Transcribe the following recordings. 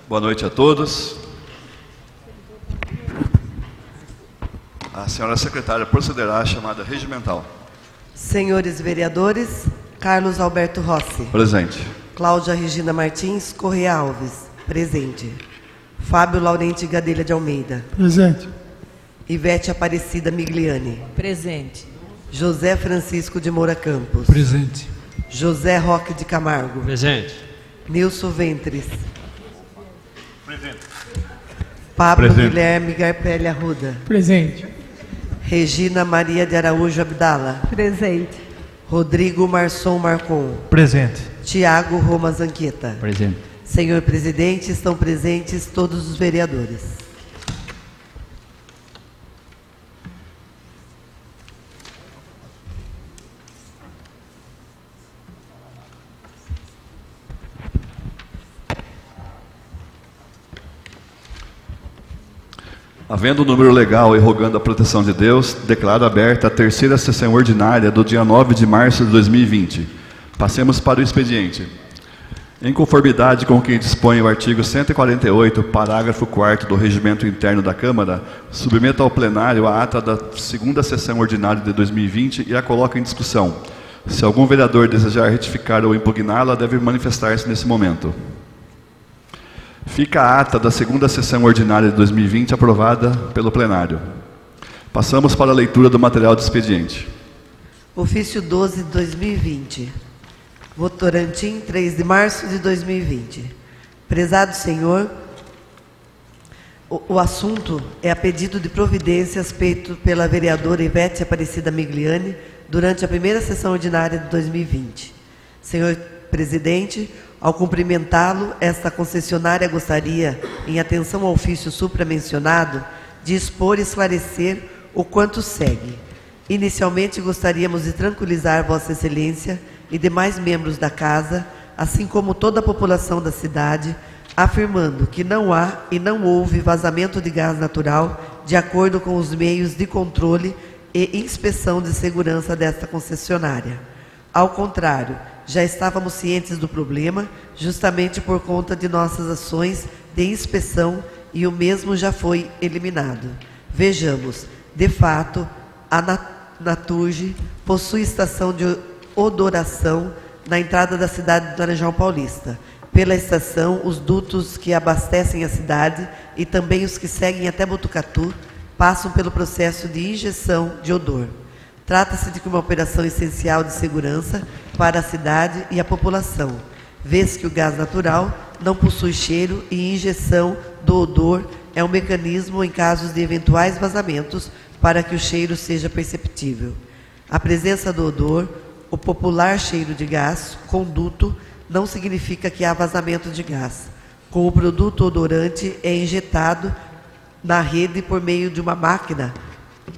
Boa noite a todos. A senhora secretária procederá à chamada regimental. Senhores vereadores, Carlos Alberto Rossi. Presente. Cláudia Regina Martins Correia Alves. Presente. Fábio Laurenti Gadelha de Almeida. Presente. Ivete Aparecida Migliani. Presente. José Francisco de Moura Campos. Presente. José Roque de Camargo. Presente. Nilson Ventres. Presente. Pablo Presente. Guilherme Garpelli Arruda. Presente. Regina Maria de Araújo Abdala. Presente. Rodrigo Marçom Marcon. Presente. Tiago Roma Zanqueta. Presente. Senhor presidente, estão presentes todos os vereadores. Havendo o número legal e rogando a proteção de Deus, declaro aberta a terceira sessão ordinária do dia 9 de março de 2020. Passemos para o expediente. Em conformidade com o que dispõe o artigo 148, parágrafo 4º do Regimento Interno da Câmara, submeto ao plenário a ata da segunda sessão ordinária de 2020 e a coloco em discussão. Se algum vereador desejar retificar ou impugná-la, deve manifestar-se nesse momento. Fica a ata da segunda sessão ordinária de 2020 aprovada pelo plenário. Passamos para a leitura do material de expediente. Ofício 12 de 2020. Votorantim, 3 de março de 2020. Prezado senhor, o assunto é a pedido de providências feito pela vereadora Ivete Aparecida Migliani durante a primeira sessão ordinária de 2020. Senhor presidente, ao cumprimentá-lo, esta concessionária gostaria, em atenção ao ofício supramencionado, de expor e esclarecer o quanto segue. Inicialmente, gostaríamos de tranquilizar Vossa Excelência e demais membros da Casa, assim como toda a população da cidade, afirmando que não há e não houve vazamento de gás natural de acordo com os meios de controle e inspeção de segurança desta concessionária. Ao contrário, já estávamos cientes do problema, justamente por conta de nossas ações de inspeção, e o mesmo já foi eliminado. Vejamos, de fato, a Naturge possui estação de odoração na entrada da cidade de Laranjal Paulista. Pela estação, os dutos que abastecem a cidade e também os que seguem até Botucatu passam pelo processo de injeção de odor. Trata-se de uma operação essencial de segurança para a cidade e a população, vez que o gás natural não possui cheiro e injeção do odor é um mecanismo em casos de eventuais vazamentos para que o cheiro seja perceptível. A presença do odor, o popular cheiro de gás, conduto, não significa que há vazamento de gás. Com o produto odorante é injetado na rede por meio de uma máquina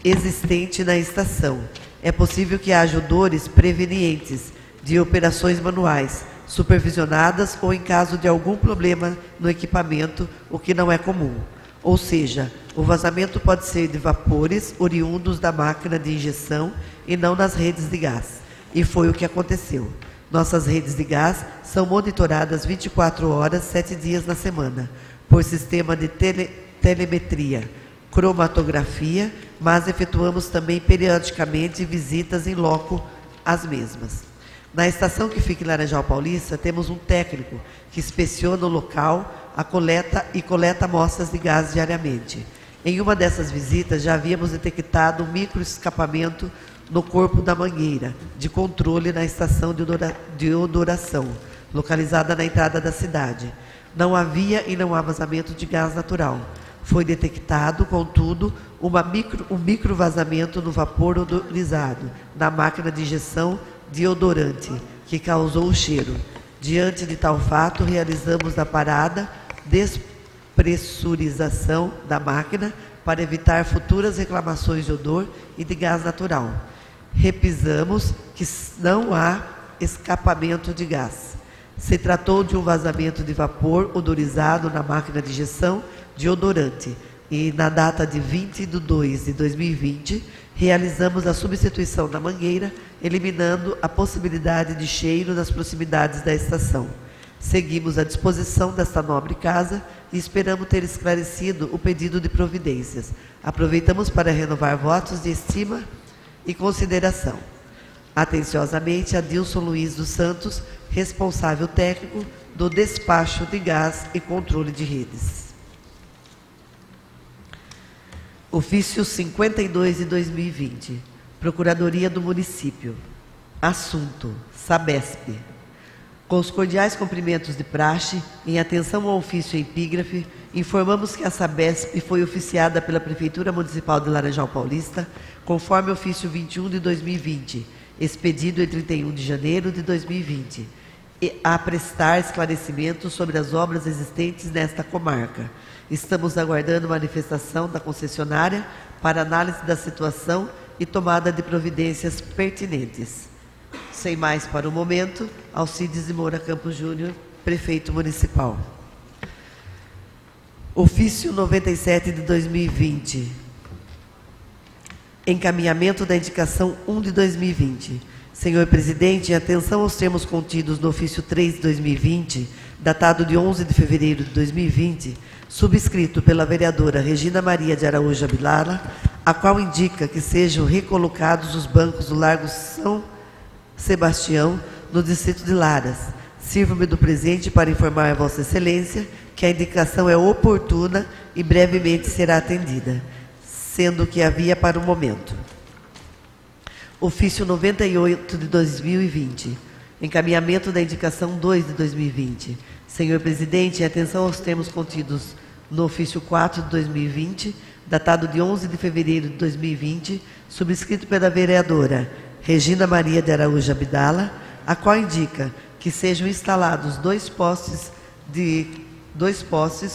existente na estação. É possível que haja odores prevenientes de operações manuais, supervisionadas ou em caso de algum problema no equipamento, o que não é comum. Ou seja, o vazamento pode ser de vapores oriundos da máquina de injeção e não nas redes de gás. E foi o que aconteceu. Nossas redes de gás são monitoradas 24 horas, 7 dias na semana, por sistema de telemetria, cromatografia, mas efetuamos também periodicamente visitas em loco às mesmas. Na estação que fica em Laranjal Paulista, temos um técnico que inspeciona o local, coleta amostras de gás diariamente. Em uma dessas visitas, já havíamos detectado um microescapamento no corpo da mangueira de controle na estação de odoração, localizada na entrada da cidade. Não havia e não há vazamento de gás natural. Foi detectado, contudo, um microvazamento no vapor odorizado, na máquina de injeção de odorante, que causou o cheiro. Diante de tal fato, realizamos a parada, despressurização da máquina para evitar futuras reclamações de odor e de gás natural. Repisamos que não há escapamento de gás. Se tratou de um vazamento de vapor odorizado na máquina de injeção de odorante e na data de 20/2/2020 realizamos a substituição da mangueira, eliminando a possibilidade de cheiro nas proximidades da estação. Seguimos à disposição desta nobre casa e esperamos ter esclarecido o pedido de providências. Aproveitamos para renovar votos de estima e consideração. Atenciosamente, Adilson Luiz dos Santos, responsável técnico do despacho de gás e controle de redes. Ofício 52 de 2020, Procuradoria do Município. Assunto: Sabesp. Com os cordiais cumprimentos de praxe, em atenção ao ofício epígrafe, informamos que a Sabesp foi oficiada pela Prefeitura Municipal de Laranjal Paulista, conforme ofício 21 de 2020, expedido em 31 de janeiro de 2020, a prestar esclarecimentos sobre as obras existentes nesta comarca. Estamos aguardando manifestação da concessionária para análise da situação e tomada de providências pertinentes. Sem mais para o momento, Alcides de Moura Campos Júnior, Prefeito Municipal. Ofício 97 de 2020. Encaminhamento da indicação 1 de 2020. Senhor Presidente, em atenção aos termos contidos no ofício 3 de 2020, datado de 11 de fevereiro de 2020, subscrito pela vereadora Regina Maria de Araújo Abdala, a qual indica que sejam recolocados os bancos do Largo São Sebastião, no distrito de Laras. Sirvo-me do presente para informar a Vossa Excelência que a indicação é oportuna e brevemente será atendida, sendo que havia para o momento. Ofício 98 de 2020. Encaminhamento da indicação 2 de 2020. Senhor Presidente, em atenção aos termos contidos no ofício 4 de 2020, datado de 11 de fevereiro de 2020, subscrito pela vereadora Regina Maria de Araújo Abdala, a qual indica que sejam instalados dois postes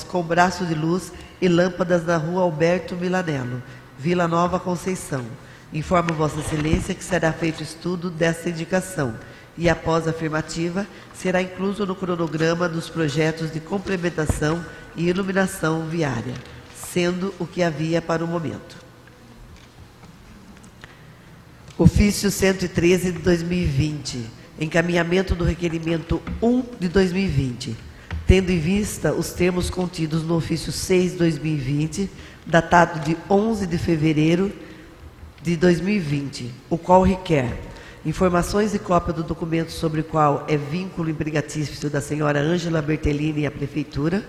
com braço de luz e lâmpadas na rua Alberto Milanello, Vila Nova Conceição. Informo Vossa Excelência que será feito estudo desta indicação e, após a afirmativa, será incluso no cronograma dos projetos de complementação e iluminação viária, sendo o que havia para o momento. Ofício 113 de 2020. Encaminhamento do requerimento 1 de 2020. Tendo em vista os termos contidos no ofício 6 de 2020, datado de 11 de fevereiro de 2020, o qual requer informações e cópia do documento sobre o qual é vínculo empregatício da senhora Ângela Bertellini e a Prefeitura.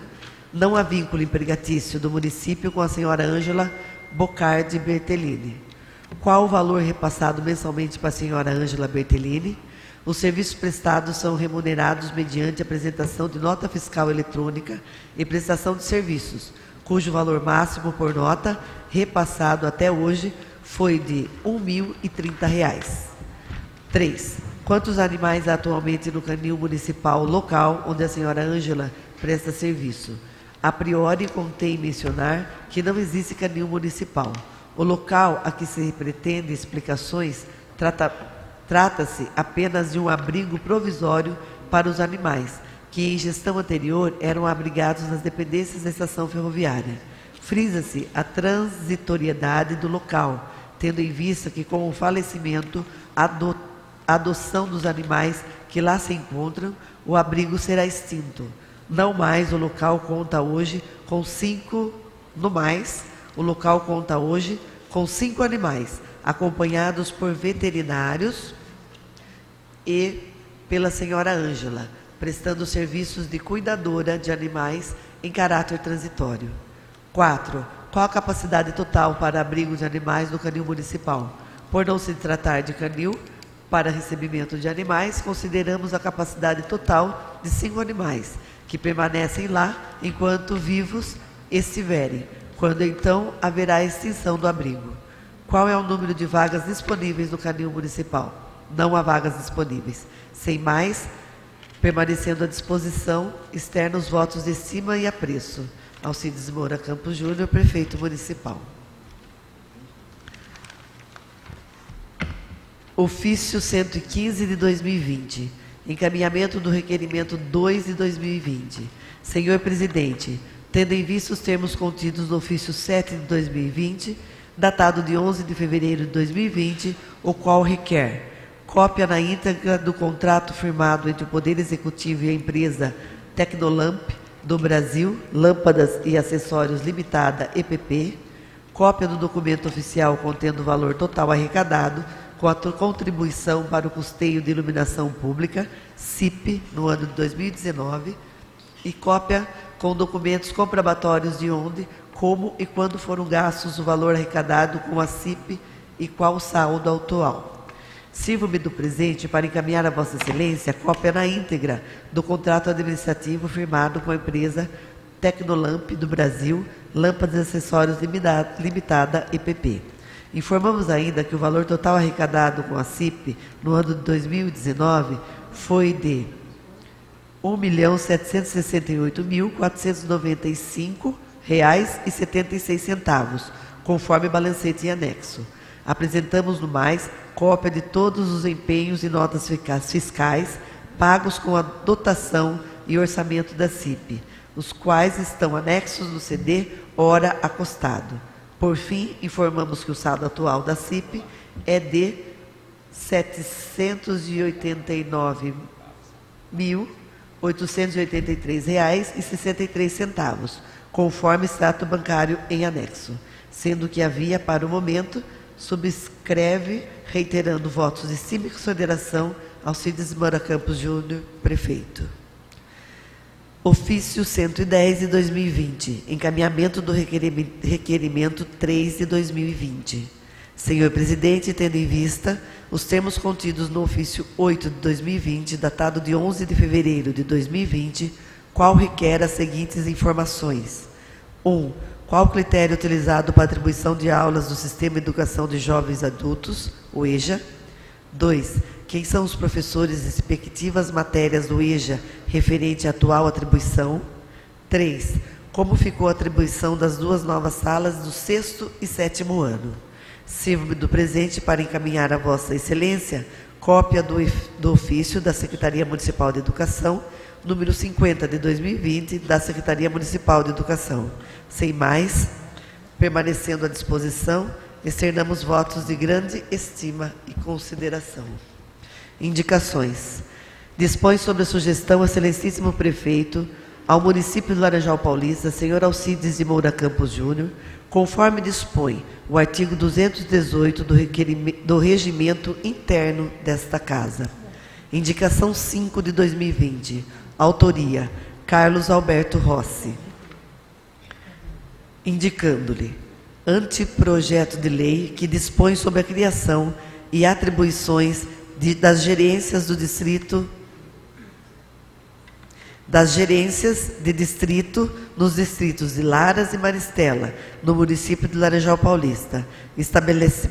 Não há vínculo empregatício do município com a senhora Ângela Bocardi Bertellini. Qual o valor repassado mensalmente para a senhora Ângela Bertellini? Os serviços prestados são remunerados mediante apresentação de nota fiscal eletrônica e prestação de serviços, cujo valor máximo por nota repassado até hoje foi de R$ 1.030. 3. Quantos animais há atualmente no canil municipal local onde a senhora Ângela presta serviço? A priori, contém mencionar que não existe canil municipal. O local a que se pretende explicações trata-se apenas de um abrigo provisório para os animais, que em gestão anterior eram abrigados nas dependências da estação ferroviária. Frisa-se a transitoriedade do local, tendo em vista que, com o falecimento, a adoção dos animais que lá se encontram, o abrigo será extinto. Não mais, o local conta hoje com 5 animais, acompanhados por veterinários e pela senhora Ângela, prestando serviços de cuidadora de animais em caráter transitório. 4. Qual a capacidade total para abrigo de animais no canil municipal? Por não se tratar de canil para recebimento de animais, consideramos a capacidade total de 5 animais, que permanecem lá enquanto vivos estiverem, quando então haverá extinção do abrigo. Qual é o número de vagas disponíveis no canil municipal? Não há vagas disponíveis. Sem mais, permanecendo à disposição, externo os votos de estima e apreço. Alcides Moura Campos Júnior, Prefeito Municipal. Ofício 115 de 2020. Encaminhamento do requerimento 2 de 2020. Senhor Presidente, tendo em vista os termos contidos no ofício 7 de 2020, datado de 11 de fevereiro de 2020, o qual requer Cópia na íntegra do contrato firmado entre o Poder Executivo e a empresa Tecnolamp do Brasil, Lâmpadas e Acessórios Limitada, EPP. Cópia do documento oficial contendo o valor total arrecadado com a contribuição para o custeio de iluminação pública, CIP, no ano de 2019. E cópia com documentos comprobatórios de onde, como e quando foram gastos o valor arrecadado com a CIP e qual o saldo atual. Sirvo-me do presente para encaminhar a Vossa Excelência a cópia na íntegra do contrato administrativo firmado com a empresa Tecnolamp do Brasil, Lâmpadas e Acessórios Limitada, EPP. Informamos ainda que o valor total arrecadado com a CIP no ano de 2019 foi de R$ 1.768.495,76, conforme balancete em anexo. Apresentamos, no mais, cópia de todos os empenhos e notas fiscais pagos com a dotação e orçamento da CIP, os quais estão anexos no CD, ora acostado. Por fim, informamos que o saldo atual da CIP é de R$ 789.883,63, conforme extrato bancário em anexo, sendo que havia, para o momento, subscreve, reiterando votos de estima e consideração, Alcides Moura Campos Júnior, prefeito. Ofício 110 de 2020, encaminhamento do requerimento 3 de 2020. Senhor presidente, tendo em vista os termos contidos no ofício 8 de 2020, datado de 11 de fevereiro de 2020, qual requer as seguintes informações. 1. Qual o critério utilizado para atribuição de aulas do Sistema de Educação de Jovens Adultos, o EJA? 2. Quem são os professores e respectivas matérias do EJA referente à atual atribuição? 3. Como ficou a atribuição das duas novas salas do 6º e 7º ano? Sirvo-me do presente para encaminhar a Vossa Excelência cópia do ofício da Secretaria Municipal de Educação, número 50 de 2020, da Secretaria Municipal de Educação. Sem mais, permanecendo à disposição, externamos votos de grande estima e consideração. Indicações. Dispõe sobre a sugestão, Excelentíssimo Prefeito, ao município de Laranjal Paulista, senhor Alcides de Moura Campos Júnior, conforme dispõe o artigo 218 do regimento interno desta Casa. Indicação 5 de 2020. Autoria, Carlos Alberto Rossi. Indicando-lhe anteprojeto de lei que dispõe sobre a criação e atribuições das gerências de distrito nos distritos de Laras e Maristela, no município de Laranjal Paulista. Estabelece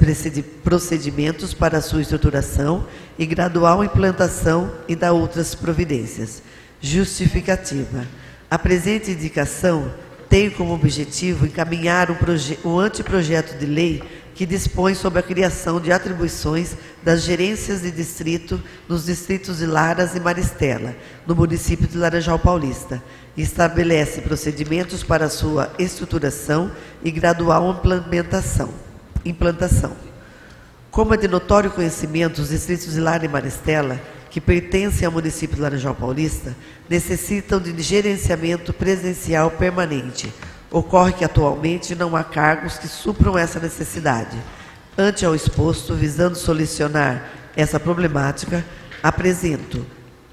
procedimentos para a sua estruturação e gradual implantação e dá outras providências. Justificativa. A presente indicação tem como objetivo encaminhar um anteprojeto de lei que dispõe sobre a criação de atribuições das gerências de distrito nos distritos de Laras e Maristela, no município de Laranjal Paulista, e estabelece procedimentos para a sua estruturação e gradual implantação. Como é de notório conhecimento, os distritos de Laras e Maristela, que pertencem ao município de Laranjal Paulista, necessitam de gerenciamento presencial permanente. Ocorre que atualmente não há cargos que supram essa necessidade. Ante ao exposto, visando solucionar essa problemática, apresento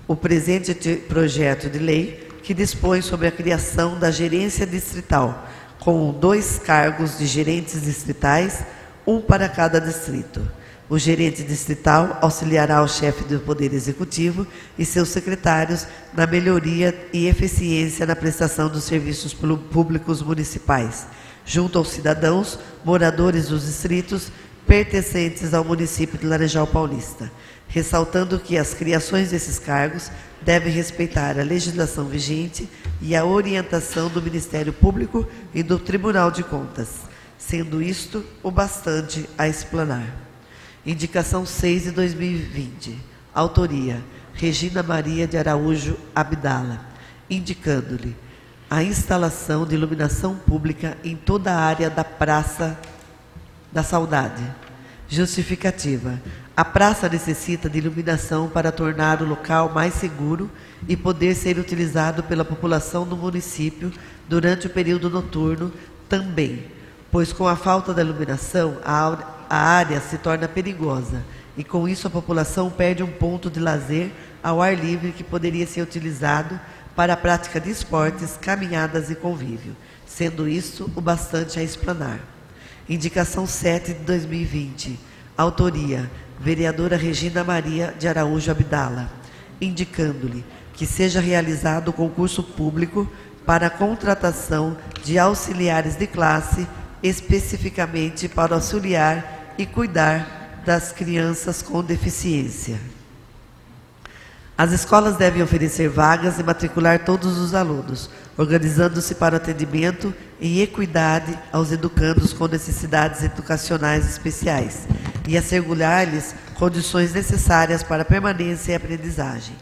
o presente projeto de lei que dispõe sobre a criação da gerência distrital, com 2 cargos de gerentes distritais, um para cada distrito. O gerente distrital auxiliará o chefe do Poder Executivo e seus secretários na melhoria e eficiência na prestação dos serviços públicos municipais, junto aos cidadãos, moradores dos distritos pertencentes ao município de Laranjal Paulista, ressaltando que as criações desses cargos devem respeitar a legislação vigente e a orientação do Ministério Público e do Tribunal de Contas, sendo isto o bastante a explanar. Indicação 6 de 2020. Autoria, Regina Maria de Araújo Abdala. Indicando-lhe a instalação de iluminação pública em toda a área da Praça da Saudade. Justificativa. A praça necessita de iluminação para tornar o local mais seguro e poder ser utilizado pela população do município durante o período noturno também, pois com a falta da iluminação a área se torna perigosa e com isso a população perde um ponto de lazer ao ar livre que poderia ser utilizado para a prática de esportes, caminhadas e convívio, sendo isso o bastante a explanar. Indicação 7 de 2020. Autoria: vereadora Regina Maria de Araújo Abdala, indicando-lhe que seja realizado o concurso público para a contratação de auxiliares de classe, especificamente para auxiliar e cuidar das crianças com deficiência. As escolas devem oferecer vagas e matricular todos os alunos, organizando-se para o atendimento em equidade aos educandos com necessidades educacionais especiais e assegurar-lhes condições necessárias para a permanência e aprendizagem,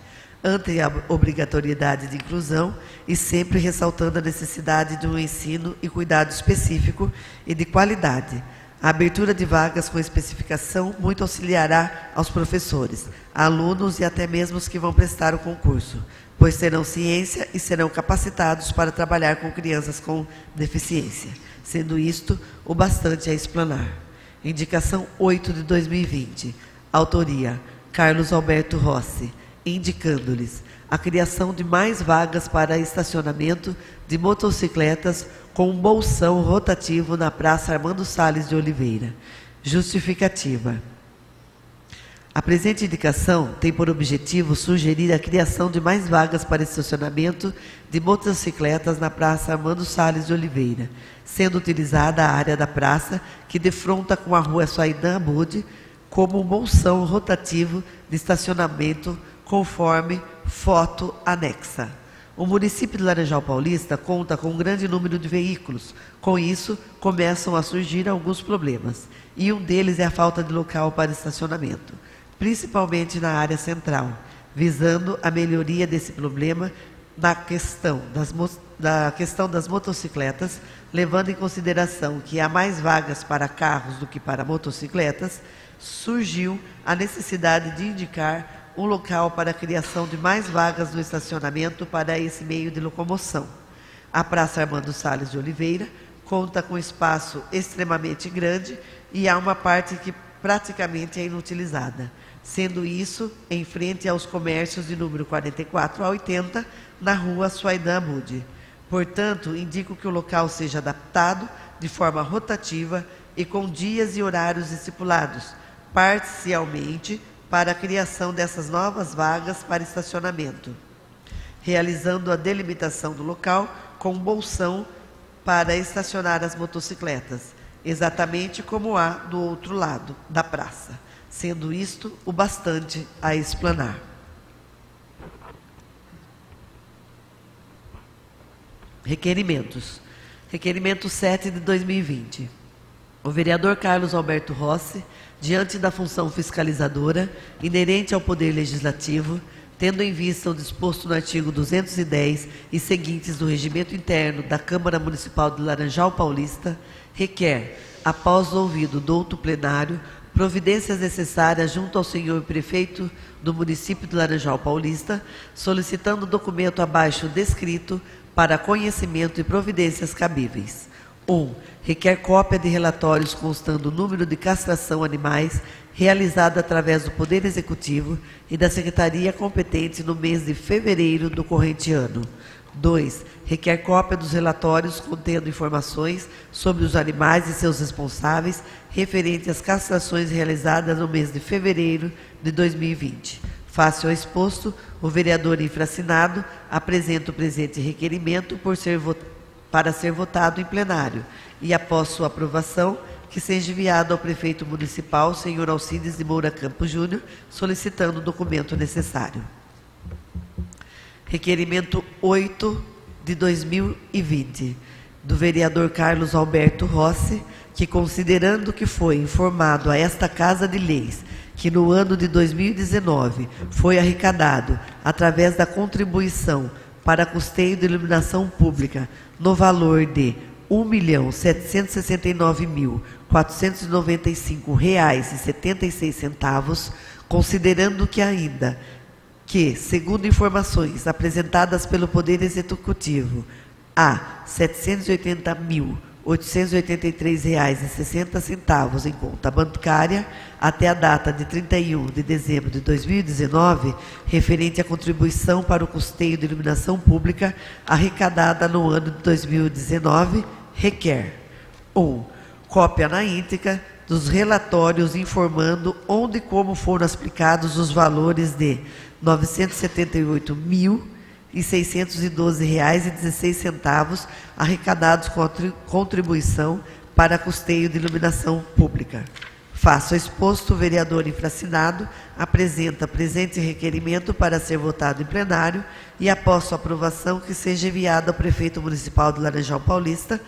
ante a obrigatoriedade de inclusão e sempre ressaltando a necessidade de um ensino e cuidado específico e de qualidade. A abertura de vagas com especificação muito auxiliará aos professores, alunos e até mesmo os que vão prestar o concurso, pois terão ciência e serão capacitados para trabalhar com crianças com deficiência, sendo isto o bastante a explanar. Indicação 8 de 2020. Autoria: Carlos Alberto Rossi, indicando-lhes a criação de mais vagas para estacionamento de motocicletas com um bolsão rotativo na Praça Armando Salles de Oliveira. Justificativa: a presente indicação tem por objetivo sugerir a criação de mais vagas para estacionamento de motocicletas na Praça Armando Salles de Oliveira, sendo utilizada a área da praça que defronta com a Rua Suaidã Abude como um bolsão rotativo de estacionamento conforme foto anexa. O município de Laranjal Paulista conta com um grande número de veículos. Com isso, começam a surgir alguns problemas, e um deles é a falta de local para estacionamento, principalmente na área central, visando a melhoria desse problema na questão das motocicletas, levando em consideração que há mais vagas para carros do que para motocicletas, surgiu a necessidade de indicar um local para a criação de mais vagas no estacionamento para esse meio de locomoção. A Praça Armando Salles de Oliveira conta com espaço extremamente grande e há uma parte que praticamente é inutilizada, sendo isso em frente aos comércios de número 44 a 80, na Rua Suaidã Abude. Portanto, indico que o local seja adaptado de forma rotativa e com dias e horários estipulados, parcialmente, para a criação dessas novas vagas para estacionamento, realizando a delimitação do local com um bolsão para estacionar as motocicletas, exatamente como há do outro lado da praça, sendo isto o bastante a explanar. Requerimentos. Requerimento 7 de 2020. O vereador Carlos Alberto Rossi, diante da função fiscalizadora inerente ao Poder Legislativo, tendo em vista o disposto no artigo 210 e seguintes do Regimento Interno da Câmara Municipal de Laranjal Paulista, requer, após ouvido do douto plenário, providências necessárias junto ao senhor prefeito do município de Laranjal Paulista, solicitando o documento abaixo descrito para conhecimento e providências cabíveis. 1. Requer cópia de relatórios constando o número de castração animais realizado através do Poder Executivo e da Secretaria competente no mês de fevereiro do corrente ano. 2. Requer cópia dos relatórios contendo informações sobre os animais e seus responsáveis referente às castrações realizadas no mês de fevereiro de 2020. Face ao exposto, o vereador infraassinado apresenta o presente requerimento para ser votado em plenário e, após sua aprovação, que seja enviado ao prefeito municipal, senhor Alcides de Moura Campos Júnior, solicitando o documento necessário. Requerimento 8 de 2020, do vereador Carlos Alberto Rossi, que, considerando que foi informado a esta Casa de Leis que no ano de 2019 foi arrecadado, através da contribuição para custeio de iluminação pública, no valor de R$ 1.769.400 495,76, considerando que ainda que, segundo informações apresentadas pelo Poder Executivo, há R$ 780.883,60 em conta bancária até a data de 31 de dezembro de 2019, referente à contribuição para o custeio de iluminação pública arrecadada no ano de 2019, requer 1. Cópia na íntegra dos relatórios informando onde e como foram aplicados os valores de R$ 978.612,16 arrecadados com a contribuição para custeio de iluminação pública. Faça o exposto, o vereador infracinado apresenta presente requerimento para ser votado em plenário e, após sua aprovação, que seja enviado ao prefeito municipal de Laranjal Paulista,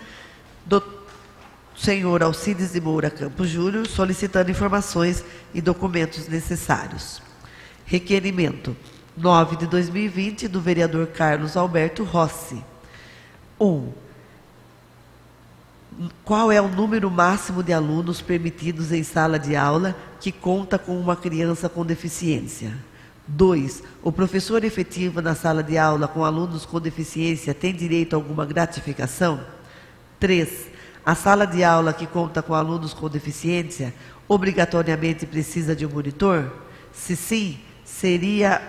senhor Alcides de Moura Campos Júnior, solicitando informações e documentos necessários. Requerimento 9 de 2020, do vereador Carlos Alberto Rossi. 1. Qual é o número máximo de alunos permitidos em sala de aula que conta com uma criança com deficiência? 2. O professor efetivo na sala de aula com alunos com deficiência tem direito a alguma gratificação? 3. A sala de aula que conta com alunos com deficiência obrigatoriamente precisa de um monitor? Se sim, seria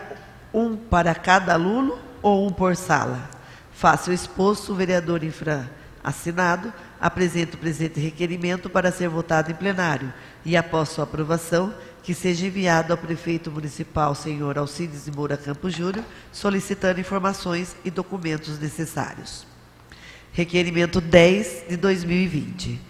um para cada aluno ou um por sala? Faça o exposto, o vereador infraassinado apresenta o presente requerimento para ser votado em plenário e, após sua aprovação, que seja enviado ao prefeito municipal, senhor Alcides de Moura Campos Júnior, solicitando informações e documentos necessários. Requerimento 10 de 2020.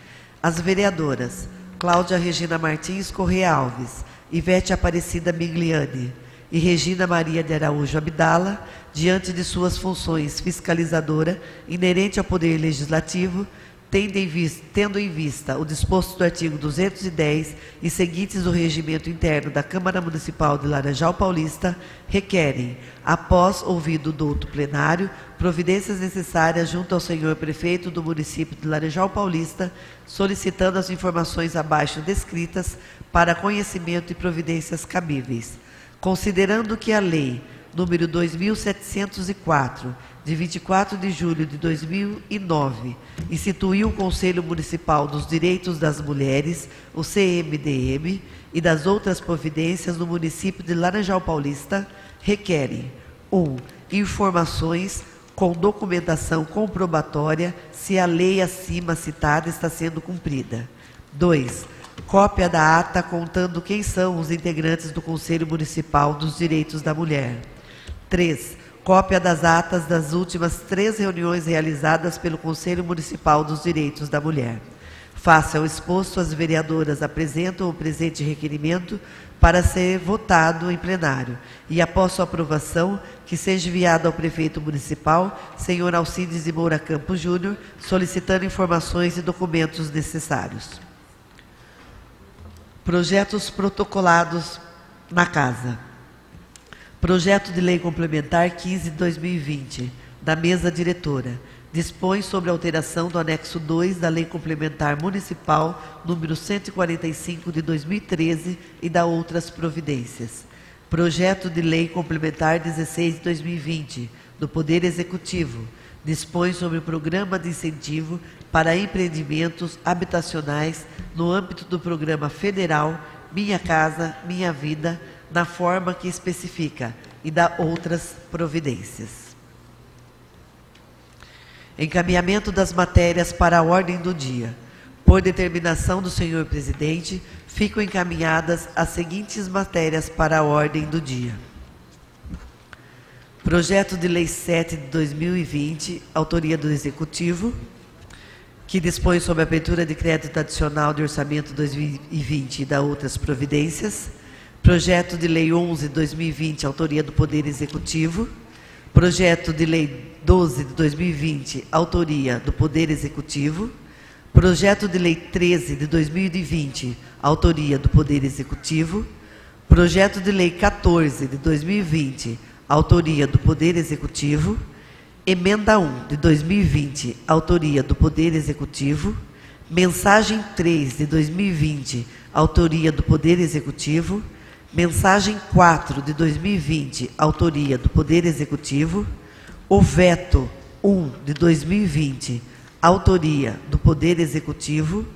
As vereadoras Cláudia Regina Martins Correia Alves, Ivete Aparecida Migliani e Regina Maria de Araújo Abdala, diante de suas funções fiscalizadora inerente ao Poder Legislativo, tendo em vista o disposto do artigo 210 e seguintes do Regimento Interno da Câmara Municipal de Laranjal Paulista, requerem, após ouvido o douto plenário, providências necessárias junto ao senhor prefeito do município de Laranjal Paulista, solicitando as informações abaixo descritas para conhecimento e providências cabíveis. Considerando que a Lei número 2704, de 24 de julho de 2009, instituiu o Conselho Municipal dos Direitos das Mulheres, o CMDM, e das outras providências no município de Laranjal Paulista, requerem 1. Informações com documentação comprobatória se a lei acima citada está sendo cumprida. 2. Cópia da ata contando quem são os integrantes do Conselho Municipal dos Direitos da Mulher. 3. Cópia das atas das últimas 3 reuniões realizadas pelo Conselho Municipal dos Direitos da Mulher. Face ao exposto, as vereadoras apresentam o presente requerimento para ser votado em plenário e, após sua aprovação, que seja enviado ao prefeito municipal, senhor Alcides de Moura Campos Júnior, solicitando informações e documentos necessários. Projetos protocolados na Casa. Projeto de Lei Complementar 15 de 2020, da Mesa Diretora, dispõe sobre a alteração do anexo 2 da Lei Complementar Municipal número 145 de 2013 e da outras providências. Projeto de Lei Complementar 16 de 2020, do Poder Executivo, dispõe sobre o Programa de Incentivo para Empreendimentos Habitacionais no âmbito do Programa Federal Minha Casa, Minha Vida, na forma que especifica, e dá outras providências. Encaminhamento das matérias para a ordem do dia. Por determinação do senhor presidente, ficam encaminhadas as seguintes matérias para a ordem do dia. Projeto de Lei 7 de 2020, autoria do Executivo, que dispõe sobre a abertura de crédito adicional de orçamento 2020 e dá outras providências. Projeto de Lei 11 de 2020, autoria do Poder Executivo. Projeto de Lei 12 de 2020, autoria do Poder Executivo. Projeto de Lei 13 de 2020, autoria do Poder Executivo. Projeto de Lei 14 de 2020, autoria do Poder Executivo. Emenda 1 de 2020, autoria do Poder Executivo. Mensagem 3 de 2020, autoria do Poder Executivo. Mensagem 4 de 2020, autoria do Poder Executivo. O veto 1 de 2020, autoria do Poder Executivo.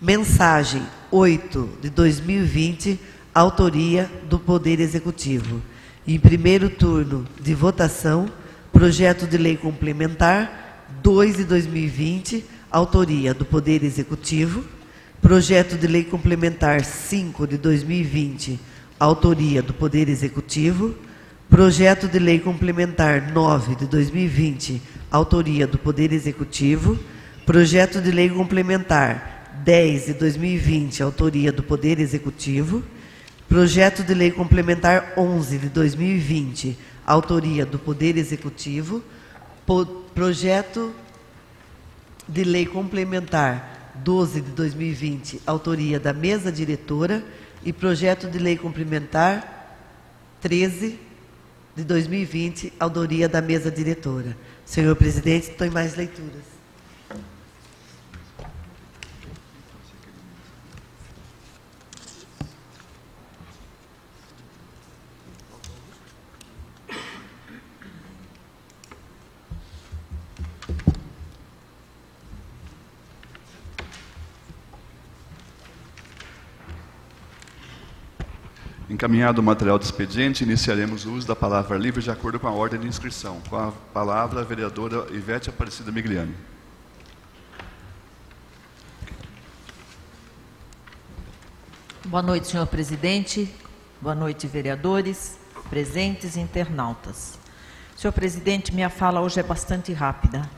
Mensagem 8 de 2020, autoria do Poder Executivo. Em primeiro turno de votação, projeto de lei complementar 2 de 2020, autoria do Poder Executivo. Projeto de lei complementar 5 de 2020, autoria do Poder Executivo. Projeto de lei complementar 9 de 2020, autoria do Poder Executivo. Projeto de lei complementar 10 de 2020, autoria do Poder Executivo. Projeto de lei complementar 11 de 2020, autoria do Poder Executivo. Projeto de lei complementar 12 de 2020, autoria da mesa diretora. E projeto de lei complementar 13 de 2020, autoria da mesa diretora. Senhor presidente, estou em mais leituras. Encaminhado o material do expediente, iniciaremos o uso da palavra livre de acordo com a ordem de inscrição. Com a palavra, a vereadora Ivete Aparecida Migliani. Boa noite, senhor presidente. Boa noite, vereadores, presentes e internautas. Senhor presidente, minha fala hoje é bastante rápida.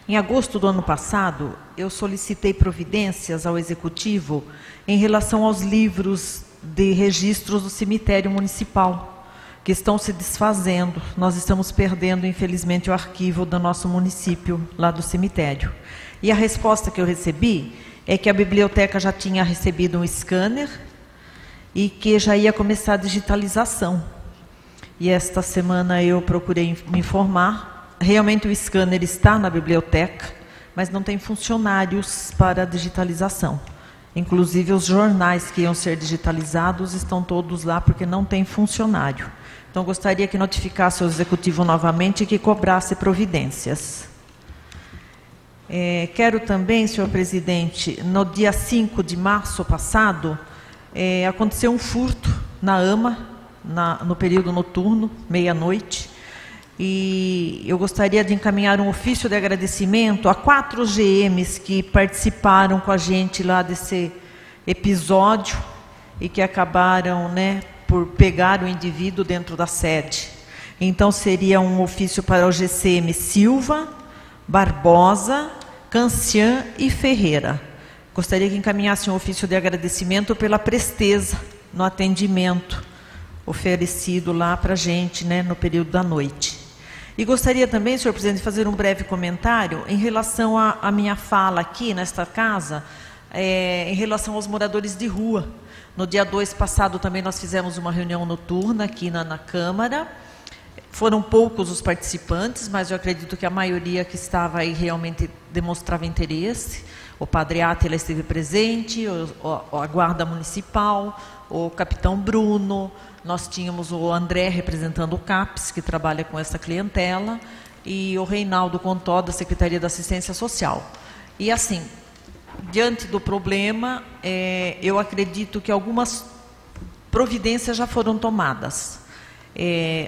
Em agosto do ano passado, eu solicitei providências ao Executivo em relação aos livros de registros do cemitério municipal, que estão se desfazendo. Nós estamos perdendo, infelizmente, o arquivo do nosso município, lá do cemitério. E a resposta que eu recebi é que a biblioteca já tinha recebido um scanner e que já ia começar a digitalização. E esta semana eu procurei me informar. Realmente o scanner está na biblioteca, mas não tem funcionários para a digitalização. Inclusive os jornais que iam ser digitalizados estão todos lá porque não tem funcionário. Então gostaria que notificasse o Executivo novamente e que cobrasse providências. Quero também, senhor presidente, no dia 5 de março passado, aconteceu um furto na AMA, no período noturno, meia-noite, e eu gostaria de encaminhar um ofício de agradecimento a 4 GMs que participaram com a gente lá desse episódio e que acabaram, por pegar o indivíduo dentro da sede. Então, seria um ofício para o GCM Silva, Barbosa, Cancian e Ferreira. Gostaria que encaminhasse um ofício de agradecimento pela presteza no atendimento oferecido lá para a gente, no período da noite. E gostaria também, senhor presidente, de fazer um breve comentário em relação à minha fala aqui nesta casa, em relação aos moradores de rua. No dia 2 passado também nós fizemos uma reunião noturna aqui na Câmara. Foram poucos os participantes, mas eu acredito que a maioria que estava aí realmente demonstrava interesse. O padre Átila esteve presente, a Guarda Municipal, o capitão Bruno. Nós tínhamos o André representando o CAPES, que trabalha com essa clientela, e o Reinaldo Contó, da Secretaria da Assistência Social. E assim, diante do problema, eu acredito que algumas providências já foram tomadas.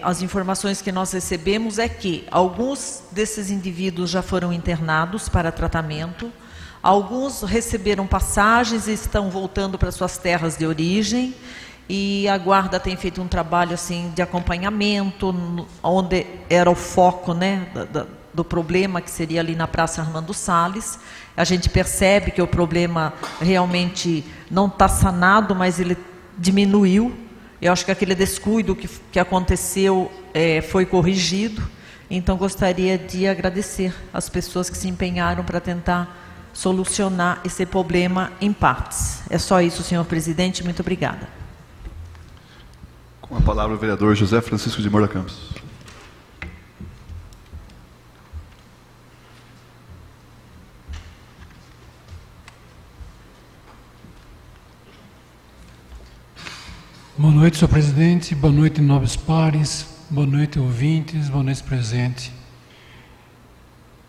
As informações que nós recebemos é que alguns desses indivíduos já foram internados para tratamento, alguns receberam passagens e estão voltando para suas terras de origem, e a Guarda tem feito um trabalho assim de acompanhamento, onde era o foco do problema, que seria ali na Praça Armando Salles. A gente percebe que o problema realmente não está sanado, mas ele diminuiu. Eu acho que aquele descuido que aconteceu foi corrigido. Então gostaria de agradecer as pessoas que se empenharam para tentar solucionar esse problema em partes. É só isso, senhor presidente. Muito obrigada. Com a palavra o vereador José Francisco de Moura Campos. Boa noite, senhor presidente. Boa noite, nobres pares. Boa noite, ouvintes. Boa noite, presente.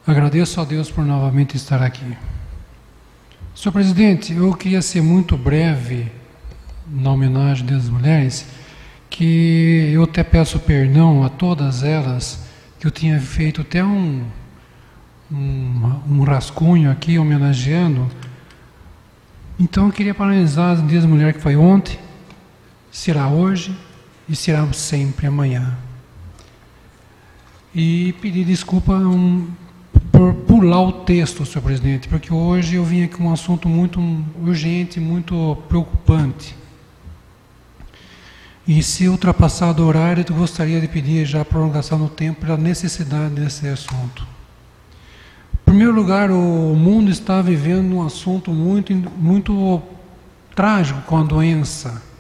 Agradeço a Deus por novamente estar aqui. Senhor presidente, eu queria ser muito breve na homenagem das mulheres, que eu até peço perdão a todas elas, que eu tinha feito até um rascunho aqui homenageando. Então eu queria parabenizar o Dia das Mulheres que foi ontem, será hoje e será sempre amanhã. E pedir desculpa por pular o texto, senhor presidente, porque hoje eu vim aqui com um assunto muito urgente, muito preocupante. E se ultrapassar do horário, eu gostaria de pedir já a prolongação no tempo pela necessidade desse assunto. Em primeiro lugar, o mundo está vivendo um assunto muito trágico com a doença.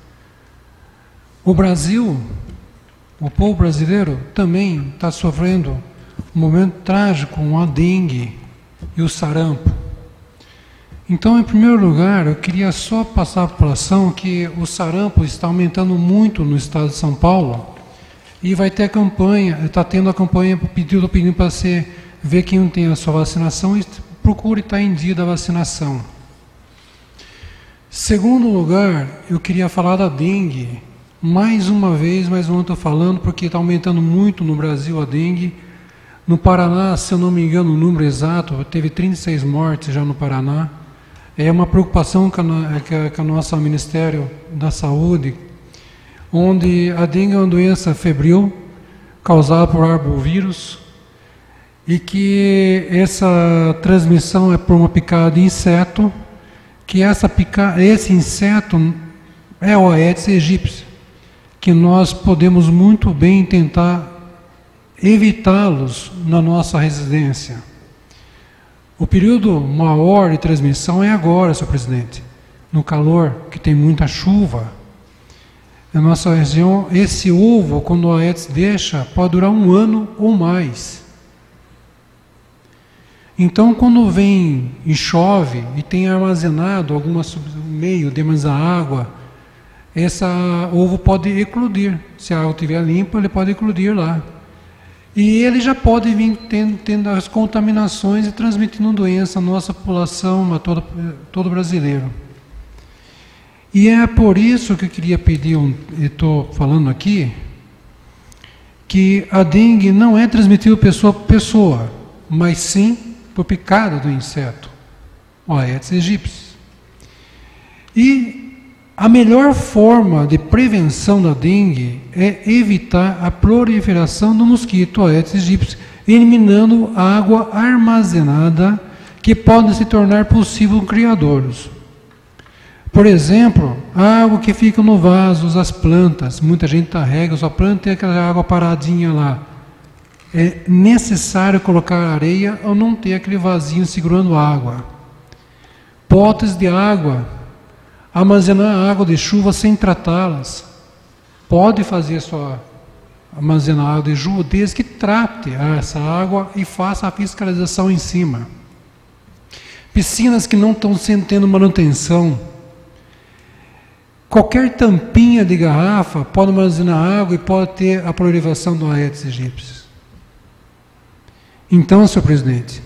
O Brasil, o povo brasileiro, também está sofrendo um momento trágico com a dengue e o sarampo. Então, em primeiro lugar, eu queria só passar à população que o sarampo está aumentando muito no estado de São Paulo e vai ter campanha, está tendo a campanha pedindo para você ver quem não tem a sua vacinação e procure estar em dia da vacinação. Segundo lugar, eu queria falar da dengue. Mais uma vez, mais um ano estou falando, porque está aumentando muito no Brasil a dengue. No Paraná, se eu não me engano, o número exato, teve 36 mortes já no Paraná. É uma preocupação com o nosso Ministério da Saúde, onde a dengue é uma doença febril, causada por arbovírus, e que essa transmissão é por uma picada de inseto, que esse inseto é o Aedes aegypti, que nós podemos muito bem tentar evitá-los na nossa residência. O período maior de transmissão é agora, senhor presidente, no calor, que tem muita chuva. Na nossa região, esse ovo, quando o Aedes deixa, pode durar 1 ano ou mais. Então, quando vem e chove e tem armazenado alguma meio de mais a água, esse ovo pode eclodir. Se a água estiver limpa, ele pode eclodir lá. E ele já pode vir tendo as contaminações e transmitindo doença à nossa população, a todo brasileiro. E é por isso que eu queria pedir, estou falando aqui, que a dengue não é transmitida pessoa por pessoa, mas sim por picada do inseto, o Aedes aegypti. E a melhor forma de prevenção da dengue é evitar a proliferação do mosquito Aedes aegypti, eliminando a água armazenada que pode se tornar possível criadouros. Por exemplo, a água que fica no vaso, as plantas, muita gente rega sua planta e tem aquela água paradinha lá. É necessário colocar areia ou não ter aquele vasinho segurando água. Potes de água, armazenar água de chuva sem tratá-las. Pode fazer só armazenar água de chuva desde que trate essa água e faça a fiscalização em cima. Piscinas que não estão tendo manutenção. Qualquer tampinha de garrafa pode armazenar água e pode ter a proliferação do Aedes aegypti. Então, senhor presidente,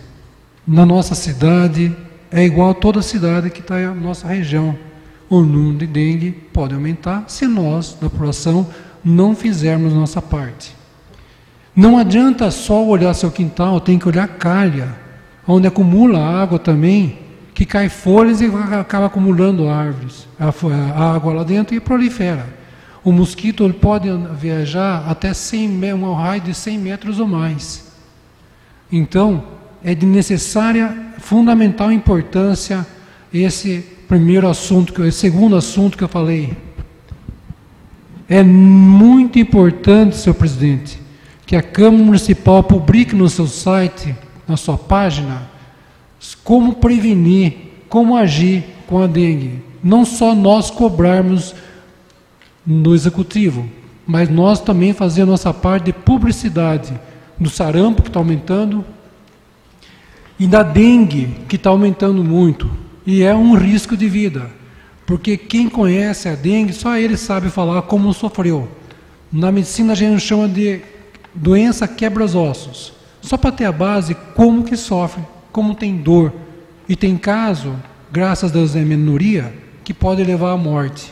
na nossa cidade é igual a toda cidade que está na nossa região. O número de dengue pode aumentar se nós, da população, não fizermos nossa parte. Não adianta só olhar seu quintal, tem que olhar a calha, onde acumula água também, que cai folhas e acaba acumulando árvores, a água lá dentro e prolifera. O mosquito ele pode viajar até um raio de 100 metros ou mais. Então, é de necessária, fundamental importância esse primeiro assunto, esse segundo assunto que eu falei. É muito importante, senhor presidente, que a Câmara Municipal publique no seu site, na sua página, como prevenir, como agir com a dengue. Não só nós cobrarmos no Executivo, mas nós também fazer a nossa parte de publicidade do sarampo, que está aumentando, e da dengue, que está aumentando muito. E é um risco de vida. porque quem conhece a dengue, só ele sabe falar como sofreu. Na medicina a gente chama de doença quebra os ossos. Só para ter a base, como que sofre, como tem dor. E tem caso, graças a Deus é minoria, que pode levar à morte.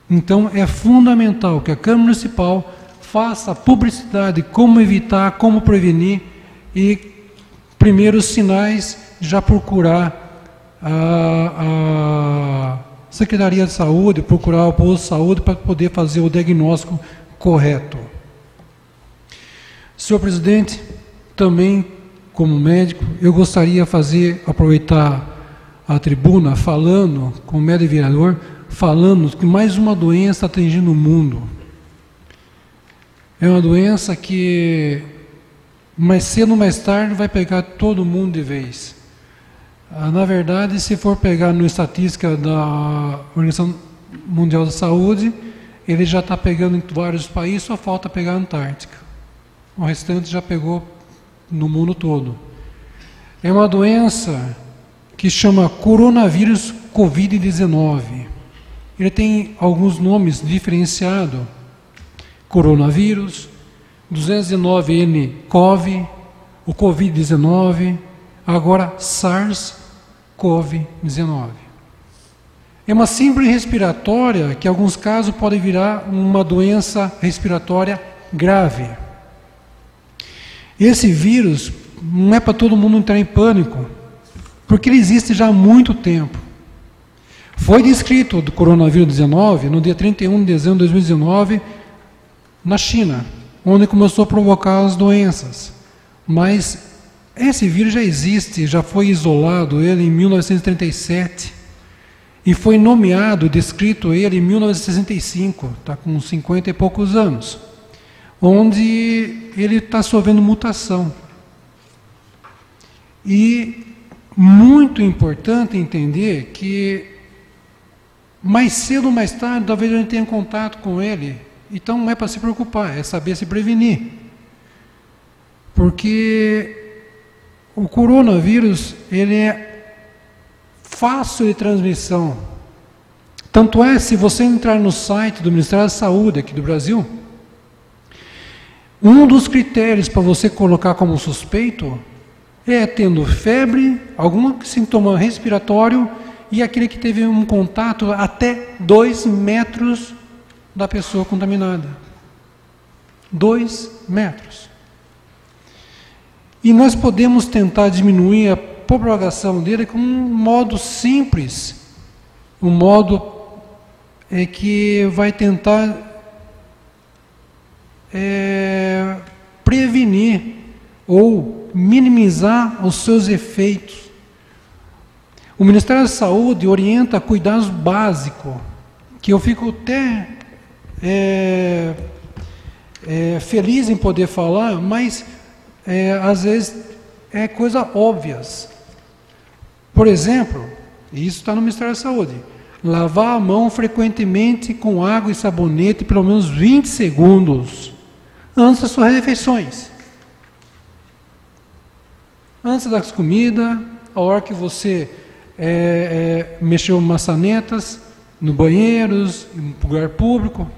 Então é fundamental que a Câmara Municipal faça publicidade, como evitar, como prevenir e primeiros sinais já procurar a Secretaria de Saúde, procurar o posto de saúde para poder fazer o diagnóstico correto. Senhor presidente, também como médico, eu gostaria de aproveitar a tribuna falando, como médico e vereador, falando que mais uma doença está atingindo o mundo. É uma doença que mais cedo ou mais tarde vai pegar todo mundo de vez. Na verdade, se for pegar na estatística da Organização Mundial da Saúde, ele já está pegando em vários países, só falta pegar a Antártica. O restante já pegou no mundo todo. É uma doença que chama coronavírus Covid-19. Ele tem alguns nomes diferenciados. Coronavírus, 219N-CoV, o Covid-19, agora SARS-CoV-19. É uma síndrome respiratória que em alguns casos pode virar uma doença respiratória grave. Esse vírus não é para todo mundo entrar em pânico, porque ele existe já há muito tempo. Foi descrito do coronavírus 19 no dia 31 de dezembro de 2019 na China, onde começou a provocar as doenças. Mas esse vírus já existe, já foi isolado ele em 1937 e foi nomeado, descrito ele em 1965, está com 50 e poucos anos, onde ele está sofrendo mutação. E muito importante entender que mais cedo ou mais tarde, talvez a gente tenha contato com ele. Então não é para se preocupar, é saber se prevenir. Porque o coronavírus, ele é fácil de transmissão. Tanto é, se você entrar no site do Ministério da Saúde aqui do Brasil, um dos critérios para você colocar como suspeito é tendo febre, algum sintoma respiratório e aquele que teve um contato até 2 metros da pessoa contaminada. 2 metros. E nós podemos tentar diminuir a propagação dele com um modo simples, um modo que vai tentar prevenir ou minimizar os seus efeitos. O Ministério da Saúde orienta cuidados básicos, que eu fico até feliz em poder falar, mas às vezes é coisa óbvias. Por exemplo, isso está no Ministério da Saúde, lavar a mão frequentemente com água e sabonete pelo menos 20 segundos antes das suas refeições. Antes das comidas, a hora que você mexeu maçanetas, no banheiros, em lugar público.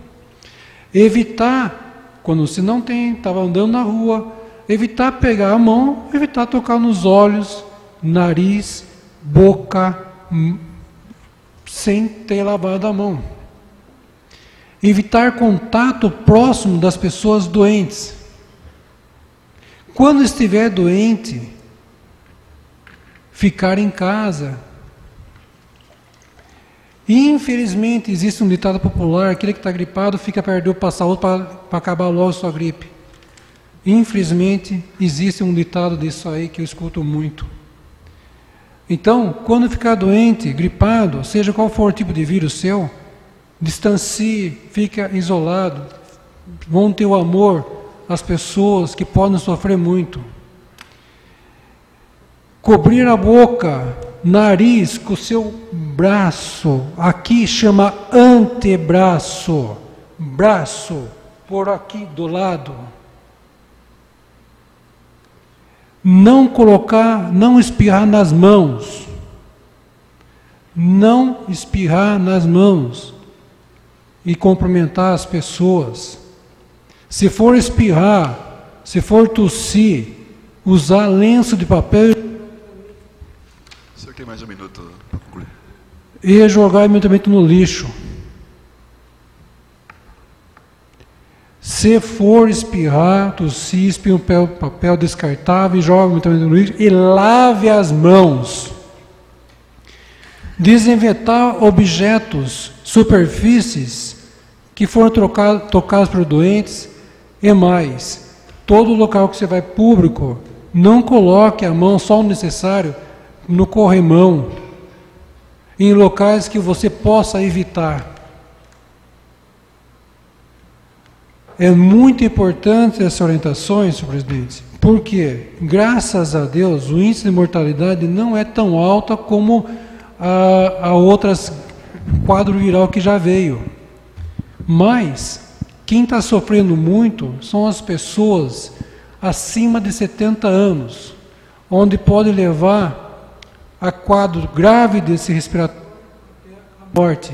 Evitar, quando você não tem, estava andando na rua, evitar pegar a mão, evitar tocar nos olhos, nariz, boca, sem ter lavado a mão. Evitar contato próximo das pessoas doentes. Quando estiver doente, ficar em casa. Infelizmente, existe um ditado popular, aquele que está gripado fica perto para a saúde para acabar logo a sua gripe. Infelizmente, existe um ditado disso aí que eu escuto muito. Então, quando ficar doente, gripado, seja qual for o tipo de vírus seu, distancie, fica isolado, vão ter o amor às pessoas que podem sofrer muito. Cobrir a boca, nariz com o seu braço, aqui chama antebraço, braço, por aqui do lado. Não colocar, não espirrar nas mãos. não espirrar nas mãos e cumprimentar as pessoas. Se for espirrar, se for tossir, usar lenço de papel. O senhor tem mais um minuto para concluir. E jogar imediatamente no lixo. Se for espirrar, tossir, espirra um papel descartável e joga imediatamente no lixo e lave as mãos. Desinfetar objetos, superfícies que foram tocados por doentes e mais. Todo local que você vai público, não coloque a mão só o necessário no corrimão, em locais que você possa evitar. É muito importante essas orientações, senhor presidente, porque, graças a Deus, o índice de mortalidade não é tão alto como a outras quadro viral que já veio. Mas quem está sofrendo muito são as pessoas acima de 70 anos, onde pode levar a quadro grave desse respiratório à morte.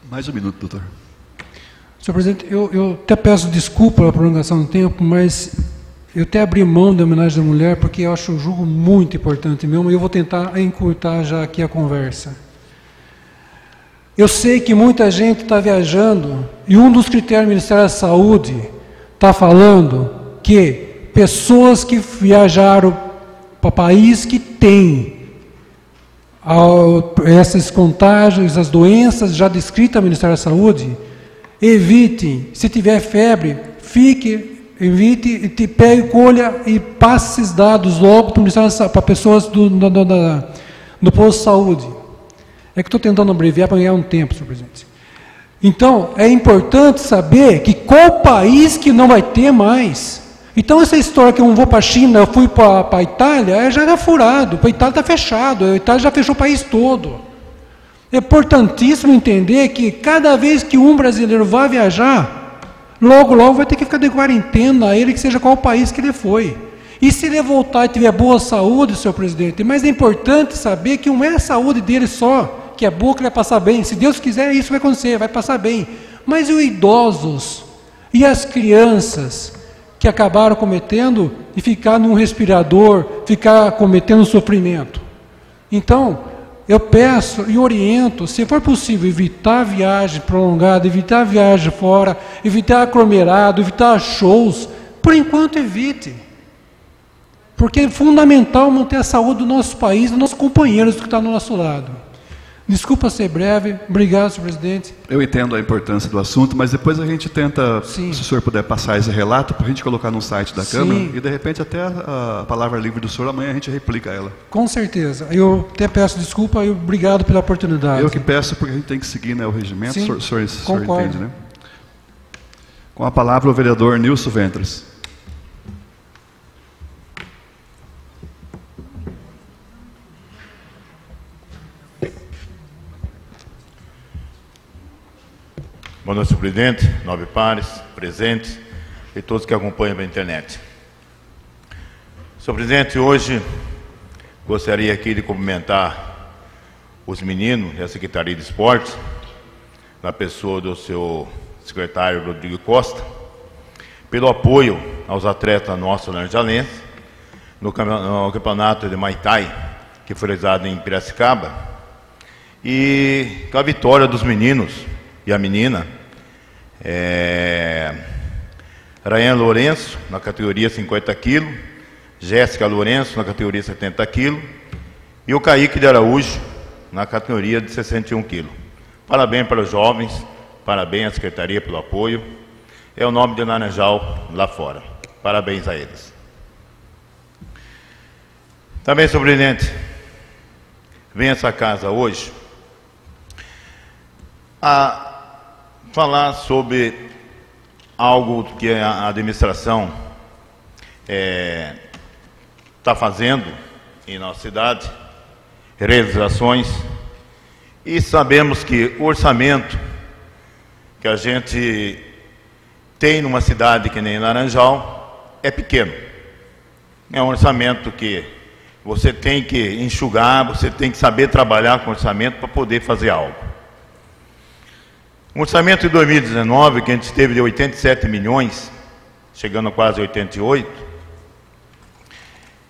Mais um minuto, doutor. Senhor presidente, eu até peço desculpa pela prolongação do tempo, mas eu até abri mão da homenagem à mulher, porque eu acho o julgo muito importante mesmo, e eu vou tentar encurtar já aqui a conversa. Eu sei que muita gente está viajando, e um dos critérios do Ministério da Saúde está falando que pessoas que viajaram para país que tem esses contágios, as doenças já descritas no Ministério da Saúde, evite, se tiver febre, evite, pegue, colha e passe esses dados logo para pessoas do posto de saúde. É que estou tentando abreviar para ganhar um tempo, senhor presidente. Então, é importante saber que qual país que não vai ter mais. Então, essa história que eu não vou para a China, eu fui para a Itália, já era furado. A Itália está fechado, a Itália já fechou o país todo. É importantíssimo entender que cada vez que um brasileiro vai viajar, logo vai ter que ficar de quarentena, ele que seja qual país que ele foi. E se ele voltar e tiver boa saúde, senhor presidente, mas é importante saber que não é a saúde dele só que é boa, que ele vai passar bem. Se Deus quiser, isso vai acontecer, vai passar bem. Mas os idosos e as crianças que acabaram cometendo e ficar num respirador, ficar cometendo sofrimento. Então, eu peço e oriento, se for possível, evitar viagem prolongada, evitar viagem fora, evitar aglomerado, evitar shows. Por enquanto, evite. Porque é fundamental manter a saúde do nosso país, dos nossos companheiros que estão do nosso lado. Desculpa ser breve. Obrigado, senhor presidente. Eu entendo a importância do assunto, mas depois a gente tenta, Sim. se o senhor puder passar esse relato, para a gente colocar no site da Sim. Câmara, e de repente até a palavra livre do senhor, amanhã a gente replica ela. Com certeza. Eu até peço desculpa e obrigado pela oportunidade. Eu que peço, porque a gente tem que seguir, né, o regimento. Sim, o senhor concordo. entende, né? Com a palavra o vereador Nilson Ventres. Boa noite, senhor presidente, nobres pares, presentes e todos que acompanham pela internet. Senhor presidente, hoje gostaria aqui de cumprimentar os meninos e a Secretaria de Esportes, na pessoa do seu secretário Rodrigo Costa, pelo apoio aos atletas nossos laranjalenses no campeonato de Muay Thai, que foi realizado em Piracicaba, e com a vitória dos meninos e a menina, Ryan Lourenço, na categoria 50 kg, Jéssica Lourenço, na categoria 70 kg, e o Kaique de Araújo, na categoria de 61 kg. Parabéns para os jovens, parabéns à Secretaria pelo apoio, é o nome de Laranjal lá fora. Parabéns a eles. Também, senhor presidente, vem essa casa hoje a falar sobre algo que a administração está fazendo em nossa cidade, realizações, e sabemos que o orçamento que a gente tem numa cidade que nem Laranjal é pequeno. É um orçamento que você tem que enxugar, você tem que saber trabalhar com orçamento para poder fazer algo. O orçamento de 2019, que a gente teve de 87 milhões, chegando a quase 88,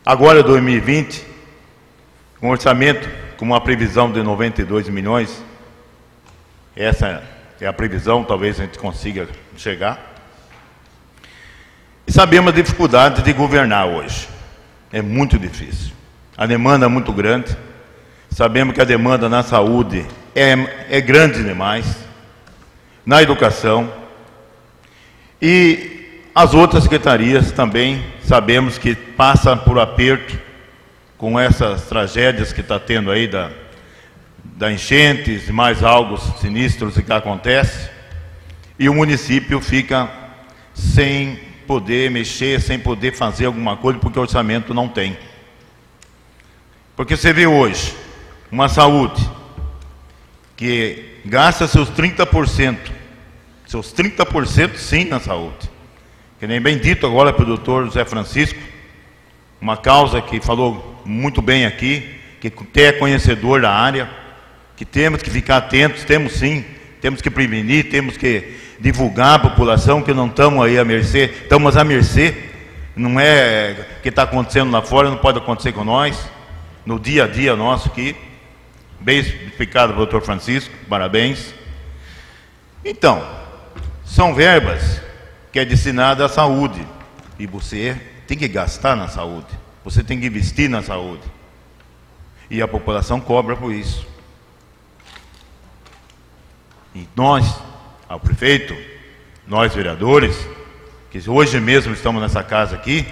agora 2020, um orçamento com uma previsão de 92 milhões, essa é a previsão, talvez a gente consiga chegar. E sabemos a dificuldade de governar hoje, é muito difícil, a demanda é muito grande, sabemos que a demanda na saúde é grande demais, na educação, e as outras secretarias também sabemos que passam por aperto com essas tragédias que está tendo aí da enchentes, mais algo sinistros que acontece, e o município fica sem poder mexer, sem poder fazer alguma coisa, porque o orçamento não tem. Porque você vê hoje uma saúde que gasta seus 30% sim na saúde, que nem bem dito agora pelo doutor José Francisco, uma causa que falou muito bem aqui, que até é conhecedor da área, que temos que ficar atentos, temos que prevenir, temos que divulgar a população, que não estamos aí à mercê, estamos à mercê, não é o que está acontecendo lá fora, não pode acontecer com nós, no dia a dia nosso aqui, bem explicado pelo doutor Francisco, parabéns. Então, são verbas que é destinada à saúde, e você tem que gastar na saúde, você tem que investir na saúde, e a população cobra por isso. E nós, ao prefeito, nós vereadores, que hoje mesmo estamos nessa casa aqui,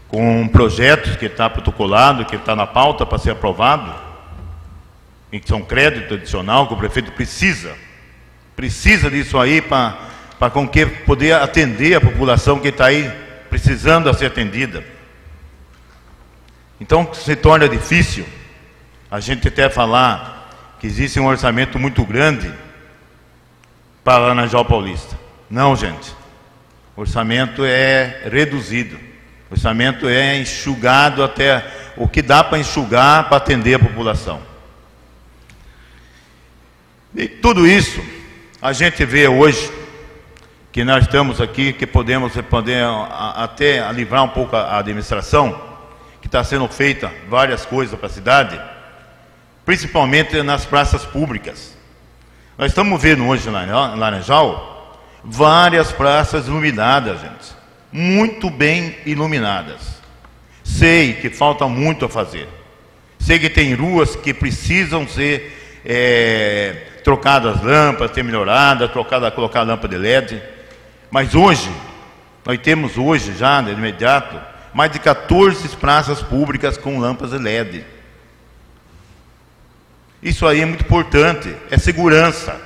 com um projeto que está protocolado, que está na pauta para ser aprovado, e que são crédito adicional que o prefeito precisa disso aí para com que poder atender a população que está aí precisando ser atendida. Então se torna difícil a gente até falar que existe um orçamento muito grande para Laranjal Paulista. Não, gente, o orçamento é reduzido, o orçamento é enxugado até o que dá para enxugar para atender a população. E tudo isso a gente vê hoje que nós estamos aqui, que podemos até livrar um pouco a administração, que está sendo feita várias coisas para a cidade, principalmente nas praças públicas. Nós estamos vendo hoje em Laranjal várias praças iluminadas, gente, muito bem iluminadas. Sei que falta muito a fazer, sei que tem ruas que precisam ser trocadas lâmpadas, ter melhorada, colocar lâmpada de LED, mas hoje, nós temos hoje já, de imediato, mais de 14 praças públicas com lâmpadas de LED. Isso aí é muito importante, é segurança.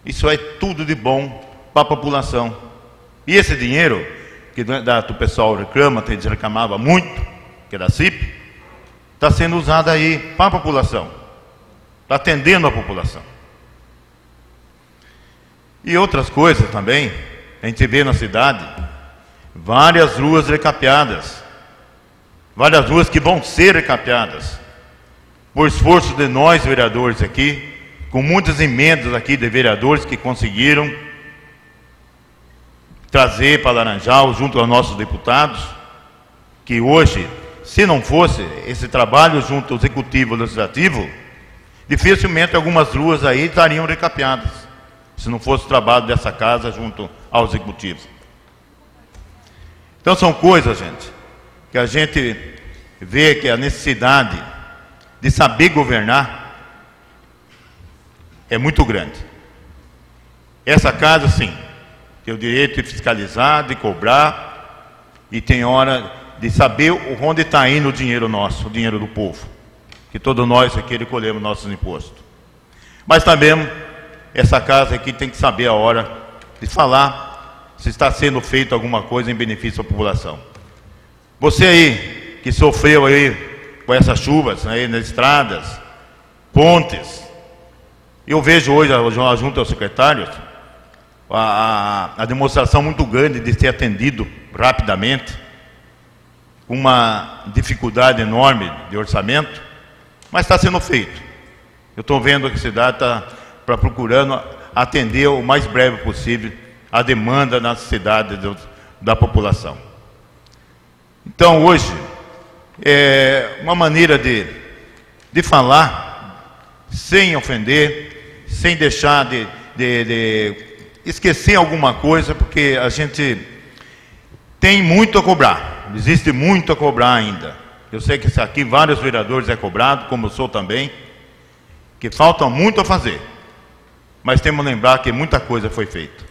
Isso é tudo de bom para a população. E esse dinheiro, que o pessoal reclamava muito, que é da CIP, está sendo usado aí para a população, está atendendo a população. E outras coisas também, a gente vê na cidade, várias ruas recapeadas, várias ruas que vão ser recapeadas, por esforço de nós vereadores aqui, com muitas emendas aqui de vereadores que conseguiram trazer para Laranjal, junto aos nossos deputados, que hoje, se não fosse esse trabalho junto ao Executivo e Legislativo, dificilmente algumas ruas aí estariam recapeadas, se não fosse o trabalho dessa casa junto ao Executivo. Então são coisas, gente, que a gente vê que a necessidade de saber governar é muito grande. Essa casa, sim, tem o direito de fiscalizar, de cobrar, e tem hora de saber onde está indo o dinheiro nosso, o dinheiro do povo, que todos nós aqui recolhemos nossos impostos. Mas também, essa casa aqui tem que saber a hora de falar se está sendo feito alguma coisa em benefício da população. Você aí, que sofreu aí com essas chuvas aí nas estradas, pontes, eu vejo hoje, junto aos secretários, a demonstração muito grande de ser atendido rapidamente. uma dificuldade enorme de orçamento, mas está sendo feito. Eu estou vendo que a cidade está procurando atender o mais breve possível a demanda na cidade da população. Então, hoje, é uma maneira de falar sem ofender, sem deixar de esquecer alguma coisa, porque a gente tem muito a cobrar, existe muito a cobrar ainda. Eu sei que aqui vários vereadores é cobrado, como eu sou também, que falta muito a fazer, mas temos que lembrar que muita coisa foi feita.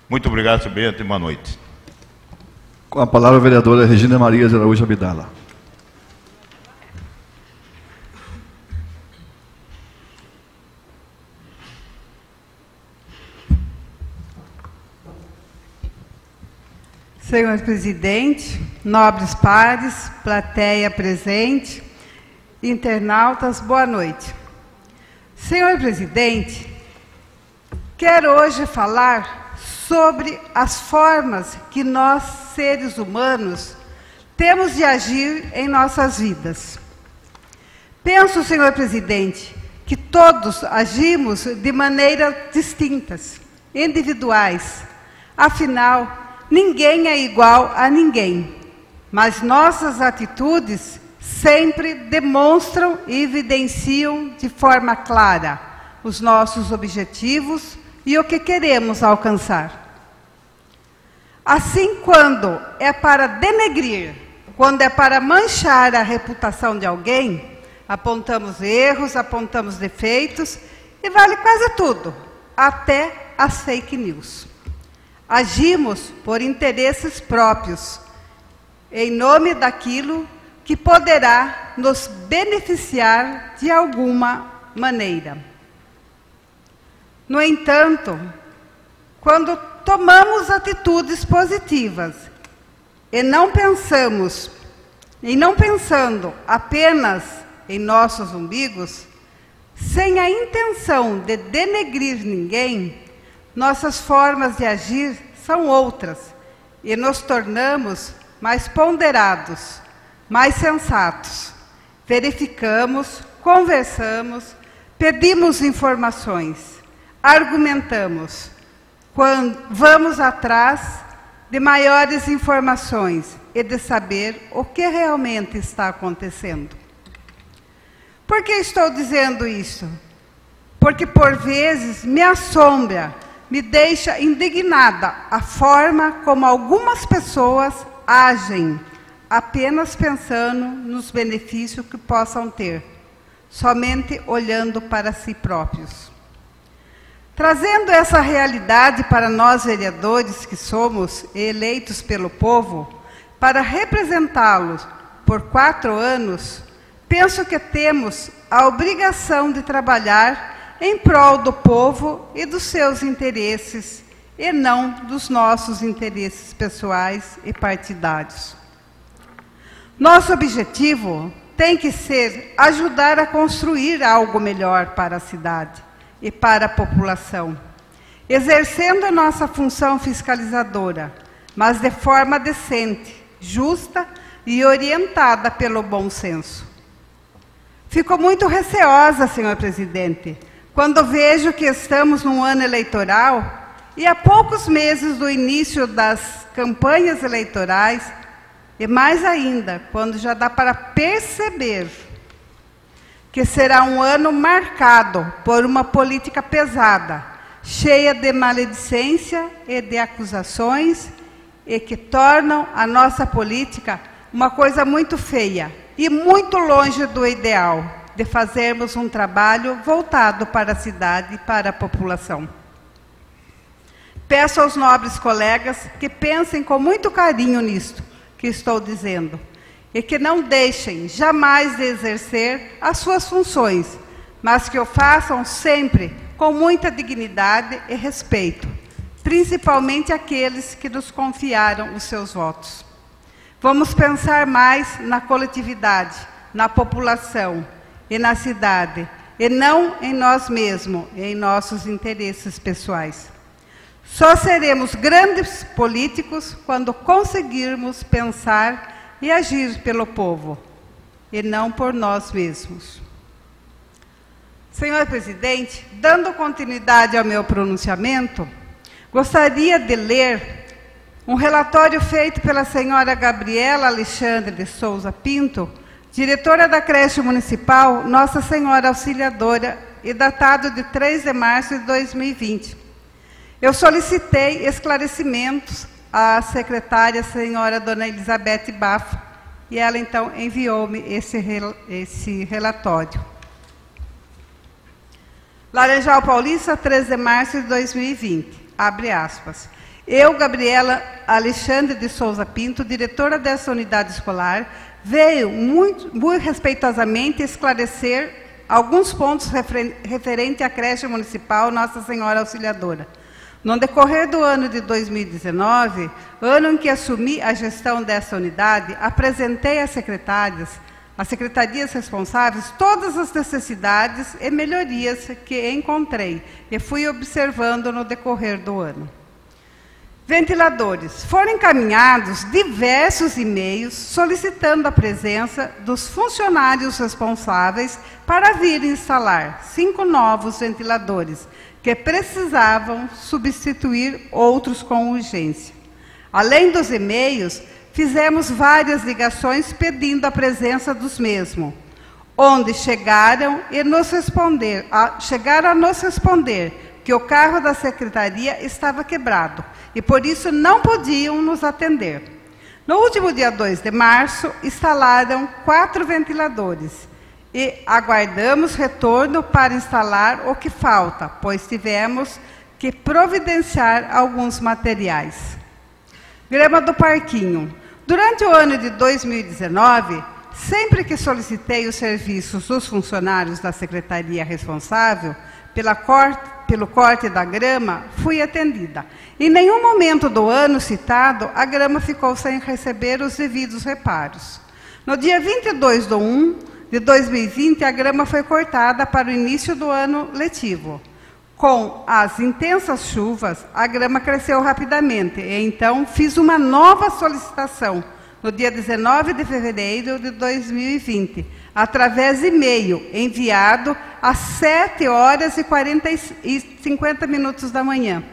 Muito obrigado, senhor presidente, e boa noite. Com a palavra a vereadora Regina Maria de Araújo Abdala. Senhor presidente, nobres pares, plateia presente, internautas, boa noite. Senhor presidente, quero hoje falar sobre as formas que nós, seres humanos, temos de agir em nossas vidas. Penso, senhor presidente, que todos agimos de maneiras distintas, individuais. Afinal, ninguém é igual a ninguém, mas nossas atitudes sempre demonstram e evidenciam de forma clara os nossos objetivos e o que queremos alcançar. Assim, quando é para denegrir, quando é para manchar a reputação de alguém, apontamos erros, apontamos defeitos e vale quase tudo, até as fake news. Agimos por interesses próprios, em nome daquilo que poderá nos beneficiar de alguma maneira. No entanto, quando tomamos atitudes positivas e não pensando apenas em nossos umbigos, sem a intenção de denegrir ninguém, nossas formas de agir são outras e nos tornamos mais ponderados, mais sensatos. Verificamos, conversamos, pedimos informações, argumentamos, quando vamos atrás de maiores informações e de saber o que realmente está acontecendo. Por que estou dizendo isso? Porque por vezes me assombra, me deixa indignada a forma como algumas pessoas agem, apenas pensando nos benefícios que possam ter, somente olhando para si próprios. Trazendo essa realidade para nós vereadores que somos eleitos pelo povo, para representá-los por 4 anos, penso que temos a obrigação de trabalhar em prol do povo e dos seus interesses, e não dos nossos interesses pessoais e partidários. Nosso objetivo tem que ser ajudar a construir algo melhor para a cidade e para a população, exercendo a nossa função fiscalizadora, mas de forma decente, justa e orientada pelo bom senso. Fico muito receosa, senhor presidente, quando vejo que estamos num ano eleitoral e a poucos meses do início das campanhas eleitorais, e mais ainda, quando já dá para perceber que será um ano marcado por uma política pesada, cheia de maledicência e de acusações, e que tornam a nossa política uma coisa muito feia e muito longe do ideal, de fazermos um trabalho voltado para a cidade e para a população. Peço aos nobres colegas que pensem com muito carinho nisto que estou dizendo, e que não deixem jamais de exercer as suas funções, mas que o façam sempre com muita dignidade e respeito, principalmente aqueles que nos confiaram os seus votos. Vamos pensar mais na coletividade, na população e na cidade, e não em nós mesmos, e em nossos interesses pessoais. Só seremos grandes políticos quando conseguirmos pensar e agir pelo povo, e não por nós mesmos. Senhor presidente, dando continuidade ao meu pronunciamento, gostaria de ler um relatório feito pela senhora Gabriela Alexandre de Souza Pinto, diretora da creche municipal Nossa Senhora Auxiliadora, e datado de 3 de março de 2020. Eu solicitei esclarecimentos à secretária, senhora Dona Elizabeth Bafo, e ela então enviou-me esse relatório. Laranjal Paulista, 3 de março de 2020, abre aspas. Eu, Gabriela Alexandre de Souza Pinto, diretora dessa unidade escolar, veio muito respeitosamente esclarecer alguns pontos referentes à creche municipal Nossa Senhora Auxiliadora. No decorrer do ano de 2019, ano em que assumi a gestão dessa unidade, apresentei às secretarias responsáveis todas as necessidades e melhorias que encontrei e fui observando no decorrer do ano. Ventiladores. Foram encaminhados diversos e-mails solicitando a presença dos funcionários responsáveis para vir instalar 5 novos ventiladores, que precisavam substituir outros com urgência. Além dos e-mails, fizemos várias ligações pedindo a presença dos mesmos, onde chegaram a nos responder que o carro da secretaria estava quebrado e, por isso, não podiam nos atender. No último dia 2 de março, instalaram 4 ventiladores e aguardamos retorno para instalar o que falta, pois tivemos que providenciar alguns materiais. Grama do Parquinho. Durante o ano de 2019, sempre que solicitei os serviços dos funcionários da secretaria responsável pelo corte da grama, fui atendida. Em nenhum momento do ano citado, a grama ficou sem receber os devidos reparos. No dia 22 de 1 de 2020, a grama foi cortada para o início do ano letivo. Com as intensas chuvas, a grama cresceu rapidamente, e então fiz uma nova solicitação, no dia 19 de fevereiro de 2020, através de e-mail, enviado às 7h50 da manhã,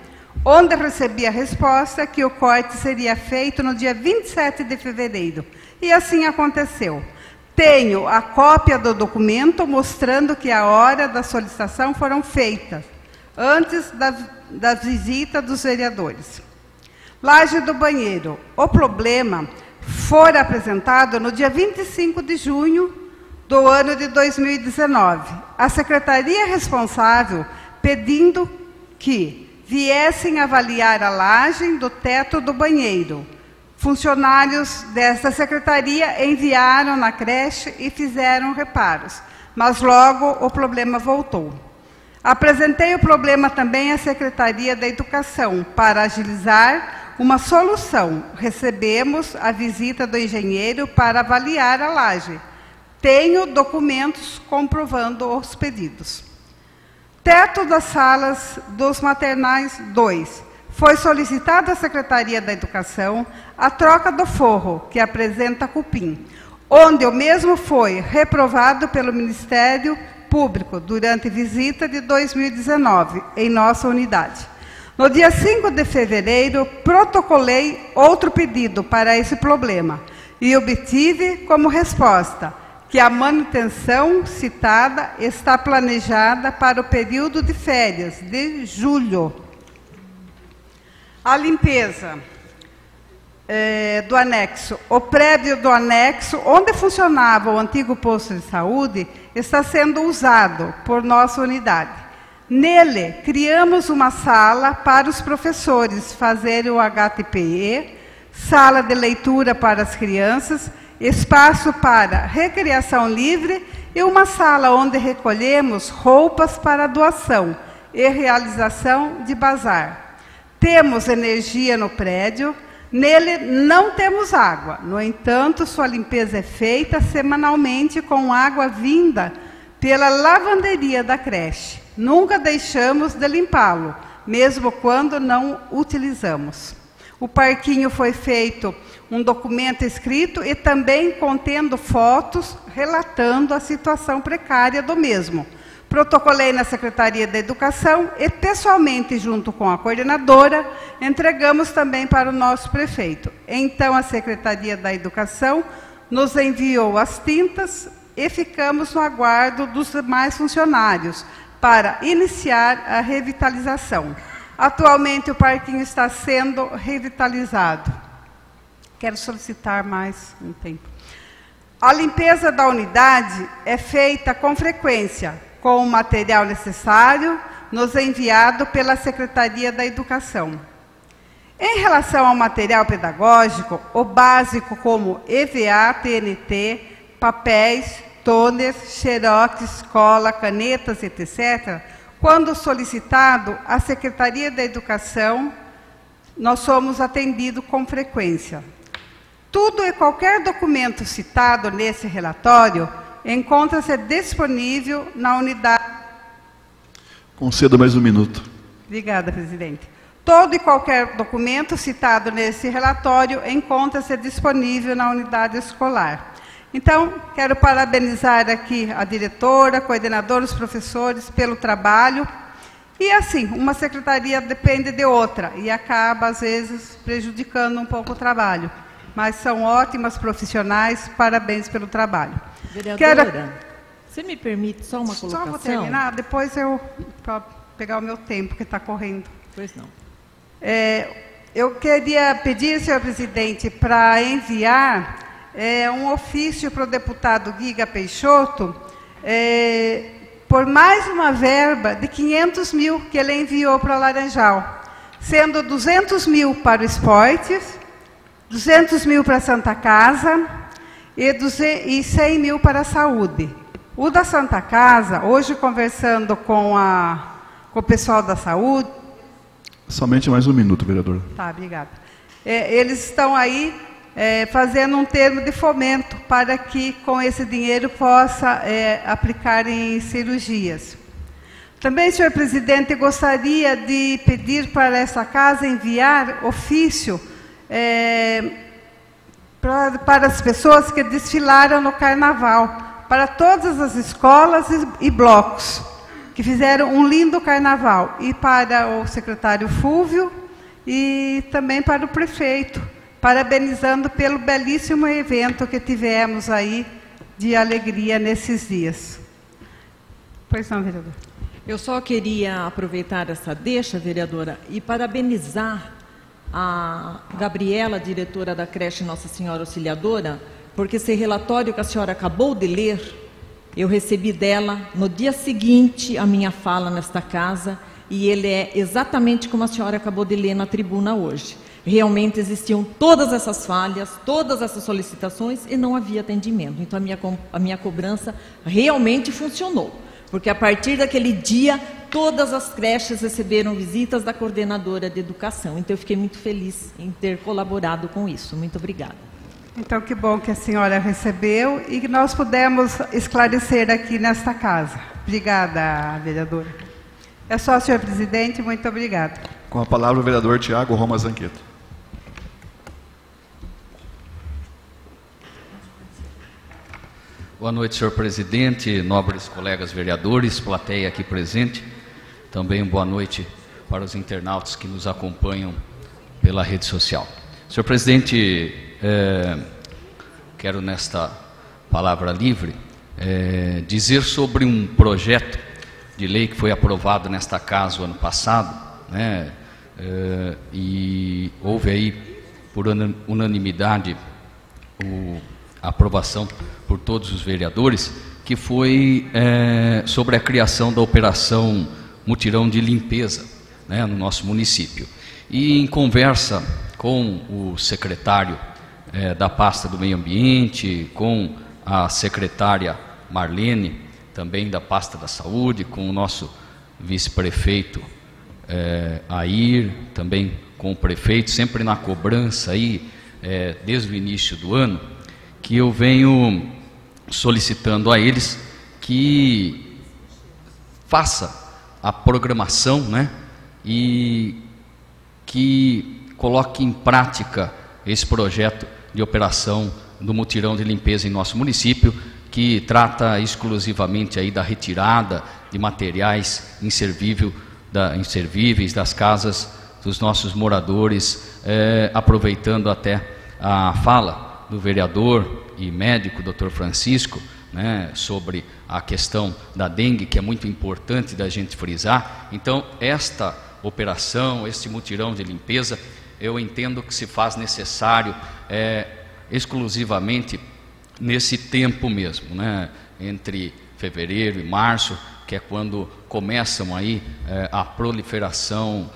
onde recebi a resposta que o corte seria feito no dia 27 de fevereiro. E assim aconteceu. Tenho a cópia do documento mostrando que a hora da solicitação foram feitas, antes da visita dos vereadores. Laje do banheiro. O problema foi apresentado no dia 25 de junho do ano de 2019. A secretaria responsável pedindo que viessem avaliar a laje do teto do banheiro. Funcionários desta secretaria enviaram na creche e fizeram reparos, mas logo o problema voltou. Apresentei o problema também à Secretaria da Educação para agilizar uma solução. Recebemos a visita do engenheiro para avaliar a laje. Tenho documentos comprovando os pedidos. Teto das salas dos maternais 2. Foi solicitado à Secretaria da Educação a troca do forro, que apresenta cupim, onde o mesmo foi reprovado pelo Ministério Público durante visita de 2019 em nossa unidade. No dia 5 de fevereiro, protocolei outro pedido para esse problema e obtive como resposta que a manutenção citada está planejada para o período de férias de julho. A limpeza do anexo. O prédio do anexo, onde funcionava o antigo posto de saúde, está sendo usado por nossa unidade. Nele, criamos uma sala para os professores fazerem o HTPE, sala de leitura para as crianças, espaço para recreação livre e uma sala onde recolhemos roupas para doação e realização de bazar. Temos energia no prédio, nele não temos água. No entanto, sua limpeza é feita semanalmente com água vinda pela lavanderia da creche. Nunca deixamos de limpá-lo, mesmo quando não utilizamos. O parquinho foi feito um documento escrito e também contendo fotos relatando a situação precária do mesmo. Protocolei na Secretaria da Educação e, pessoalmente, junto com a coordenadora, entregamos também para o nosso prefeito. Então, a Secretaria da Educação nos enviou as tintas e ficamos no aguardo dos demais funcionários para iniciar a revitalização. Atualmente, o parquinho está sendo revitalizado. Quero solicitar mais um tempo. A limpeza da unidade é feita com frequência, com o material necessário, nos enviado pela Secretaria da Educação. Em relação ao material pedagógico, o básico como EVA, TNT, papéis, toners, xerox, cola, canetas, etc., quando solicitado à Secretaria da Educação, nós somos atendidos com frequência. Tudo e qualquer documento citado nesse relatório encontra-se disponível na unidade... Conceda mais um minuto. Obrigada, presidente. Todo e qualquer documento citado nesse relatório encontra-se disponível na unidade escolar. Então, quero parabenizar aqui a diretora, a coordenadora, os professores pelo trabalho. E assim, uma secretaria depende de outra e acaba, às vezes, prejudicando um pouco o trabalho. Mas são ótimas profissionais, parabéns pelo trabalho. Vereadora, você me permite só uma colocação? Só vou terminar, depois para pegar o meu tempo que está correndo. Pois não. Eu queria pedir, senhor presidente, para enviar um ofício para o deputado Giga Peixoto, por mais uma verba de 500 mil que ele enviou para o Laranjal, sendo 200 mil para o esportes, 200 mil para a Santa Casa e 100 mil para a saúde. O da Santa Casa, hoje conversando com o pessoal da saúde... Somente mais um minuto, vereador. Tá, obrigada. Eles estão aí fazendo um termo de fomento para que, com esse dinheiro, possa aplicar em cirurgias. Também, senhor presidente, gostaria de pedir para essa casa enviar ofício para as pessoas que desfilaram no Carnaval, para todas as escolas e blocos, que fizeram um lindo Carnaval, e para o secretário Fúvio e também para o prefeito, parabenizando pelo belíssimo evento que tivemos aí de alegria nesses dias. Pois não, vereador. Eu só queria aproveitar essa deixa, vereadora, e parabenizar a Gabriela, diretora da creche Nossa Senhora Auxiliadora, porque esse relatório que a senhora acabou de ler, eu recebi dela no dia seguinte a minha fala nesta casa, e ele é exatamente como a senhora acabou de ler na tribuna hoje. Realmente existiam todas essas falhas, todas essas solicitações e não havia atendimento. Então a minha cobrança realmente funcionou, porque a partir daquele dia todas as creches receberam visitas da coordenadora de educação. Então eu fiquei muito feliz em ter colaborado com isso. Muito obrigada. Então que bom que a senhora recebeu e que nós pudemos esclarecer aqui nesta casa. Obrigada, vereadora. É só, senhor presidente, muito obrigada. Com a palavra o vereador Tiago Roma Zanqueto. Boa noite, senhor presidente, nobres colegas vereadores, plateia aqui presente. Também boa noite para os internautas que nos acompanham pela rede social. Senhor presidente, quero nesta palavra livre dizer sobre um projeto de lei que foi aprovado nesta casa o ano passado, né, e houve aí por unanimidade a aprovação por todos os vereadores, que foi sobre a criação da operação mutirão de limpeza, né, no nosso município. E em conversa com o secretário da pasta do meio ambiente, com a secretária Marlene, também da pasta da saúde, com o nosso vice-prefeito Air, também com o prefeito, sempre na cobrança aí, desde o início do ano, que eu venho solicitando a eles que faça a programação, né, e que coloque em prática esse projeto de operação do mutirão de limpeza em nosso município, que trata exclusivamente aí da retirada de materiais inservíveis das casas dos nossos moradores, aproveitando até a fala do vereador e médico, Dr. Francisco, né, sobre a questão da dengue, que é muito importante da gente frisar. Então, esta operação, este mutirão de limpeza, eu entendo que se faz necessário exclusivamente nesse tempo mesmo, né, entre fevereiro e março, que é quando começam aí a proliferação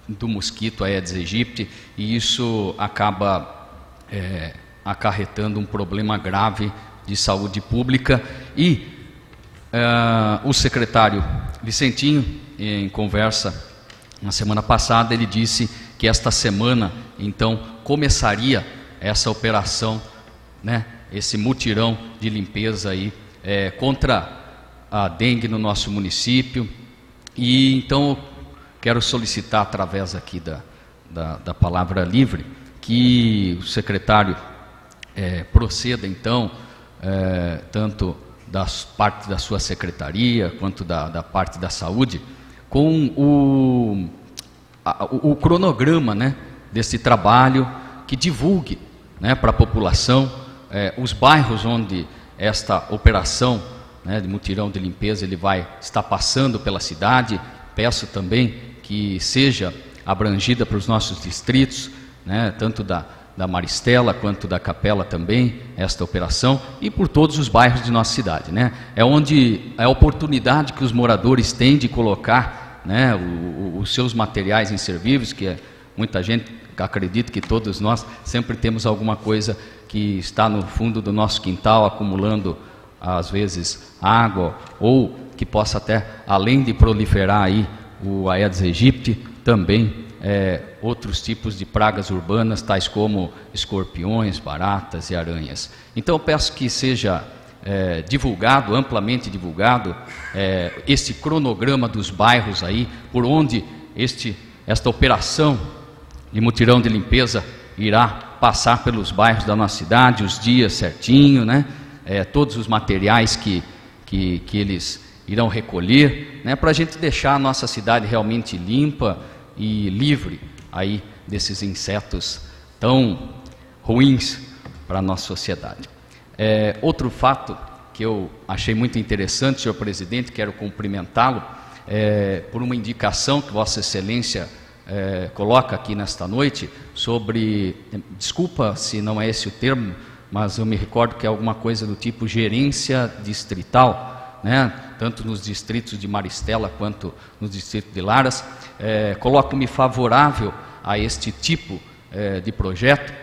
do mosquito Aedes aegypti, e isso acaba acarretando um problema grave de saúde pública. E o secretário Vicentinho, em conversa na semana passada, ele disse que esta semana, então, começaria essa operação, né, esse mutirão de limpeza aí, contra a dengue no nosso município. E então quero solicitar, através aqui da palavra livre, que o secretário proceda então, tanto da parte da sua secretaria quanto da parte da saúde, com o cronograma, né, desse trabalho, que divulgue, né, para a população os bairros onde esta operação, né, de mutirão de limpeza ele vai estar passando pela cidade. Peço também que seja abrangida para os nossos distritos, né, tanto da Maristela quanto da Capela também, esta operação, e por todos os bairros de nossa cidade, né? É onde é a oportunidade que os moradores têm de colocar, né, os seus materiais inservíveis, que muita gente acredita que todos nós sempre temos alguma coisa que está no fundo do nosso quintal, acumulando às vezes água, ou que possa até, além de proliferar aí o Aedes aegypti, também outros tipos de pragas urbanas, tais como escorpiões, baratas e aranhas. Então eu peço que seja divulgado, amplamente divulgado, esse cronograma dos bairros aí, por onde esta operação de mutirão de limpeza irá passar pelos bairros da nossa cidade, os dias certinho, né? Todos os materiais que eles irão recolher, né, para a gente deixar a nossa cidade realmente limpa e livre aí desses insetos tão ruins para a nossa sociedade. Outro fato que eu achei muito interessante, senhor presidente, quero cumprimentá-lo por uma indicação que Vossa Excelência coloca aqui nesta noite sobre, desculpa se não é esse o termo, mas eu me recordo que é alguma coisa do tipo gerência distrital, né? Tanto nos distritos de Maristela quanto no distrito de Laras. Coloco-me favorável a este tipo de projeto.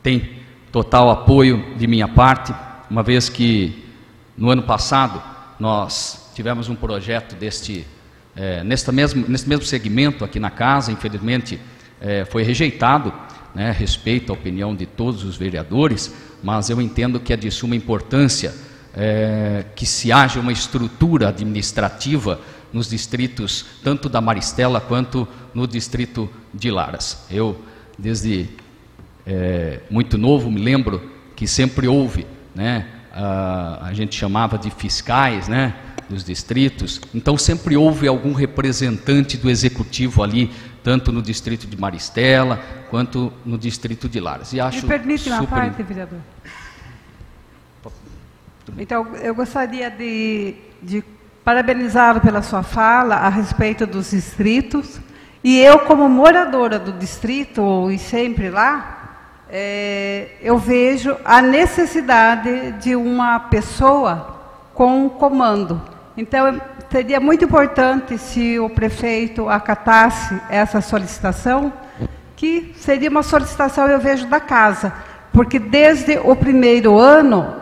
Tem total apoio de minha parte, uma vez que no ano passado nós tivemos um projeto nesse mesmo segmento aqui na casa. Infelizmente foi rejeitado, né, respeito à opinião de todos os vereadores, mas eu entendo que é de suma importância que se haja uma estrutura administrativa nos distritos, tanto da Maristela quanto no distrito de Laras. Eu, desde muito novo, me lembro que sempre houve, né, a gente chamava de fiscais, né, dos distritos. Então sempre houve algum representante do executivo ali, tanto no distrito de Maristela quanto no distrito de Laras. E acho, me permite uma parte, vereador? Então, eu gostaria de parabenizá-lo pela sua fala a respeito dos distritos. E eu, como moradora do distrito, e sempre lá, eu vejo a necessidade de uma pessoa com comando. Então, seria muito importante se o prefeito acatasse essa solicitação, que seria uma solicitação, eu vejo, da casa. Porque desde o primeiro ano,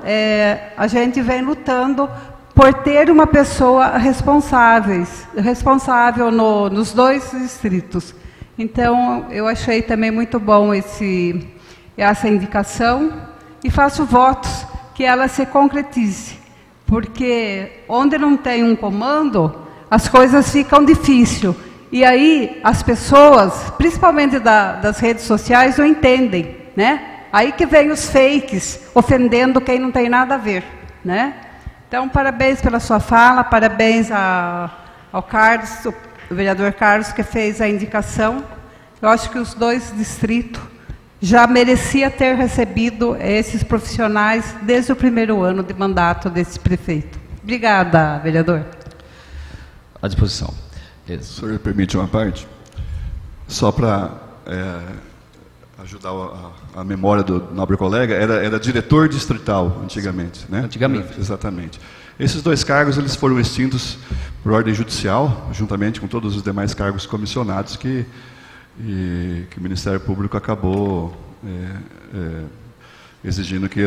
a gente vem lutando por ter uma pessoa responsável nos dois distritos. Então, eu achei também muito bom essa indicação e faço votos que ela se concretize. Porque onde não tem um comando, as coisas ficam difíceis. E aí as pessoas, principalmente das redes sociais, não entendem, né? Aí que vem os fakes, ofendendo quem não tem nada a ver, né? Então, parabéns pela sua fala, parabéns ao Carlos, o vereador Carlos, que fez a indicação. Eu acho que os 2 distritos já merecia ter recebido esses profissionais desde o primeiro ano de mandato desse prefeito. Obrigada, vereador. À disposição. O senhor permite uma parte? Só para ajudar a memória do nobre colega, era diretor distrital antigamente, né? Antigamente. Exatamente. Esses 2 cargos eles foram extintos por ordem judicial, juntamente com todos os demais cargos comissionados que o Ministério Público acabou exigindo que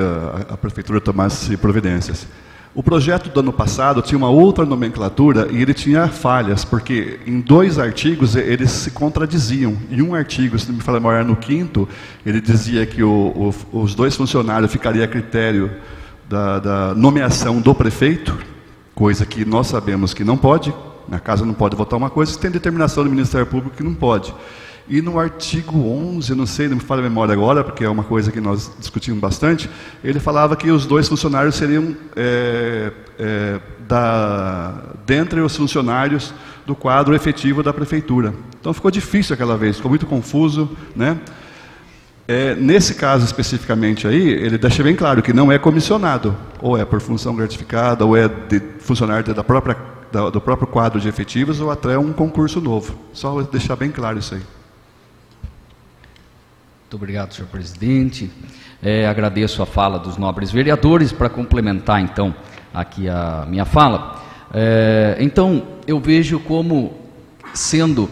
a prefeitura tomasse providências. O projeto do ano passado tinha uma outra nomenclatura e ele tinha falhas, porque em 2 artigos eles se contradiziam. Em um artigo, se não me falha a memória, no 5º, ele dizia que os 2 funcionários ficariam a critério da nomeação do prefeito, coisa que nós sabemos que não pode, a casa não pode votar uma coisa, tem determinação do Ministério Público que não pode. E no artigo 11, não sei, não me falha a memória agora, porque é uma coisa que nós discutimos bastante, ele falava que os 2 funcionários seriam dentre os funcionários do quadro efetivo da prefeitura. Então ficou difícil aquela vez, ficou muito confuso, né? Nesse caso especificamente aí, ele deixa bem claro que não é comissionado, ou é por função gratificada, ou é de funcionário do próprio quadro de efetivos, ou até um concurso novo. Só deixar bem claro isso aí. Muito obrigado, senhor presidente. Agradeço a fala dos nobres vereadores. Para complementar, então, aqui a minha fala, então, eu vejo como sendo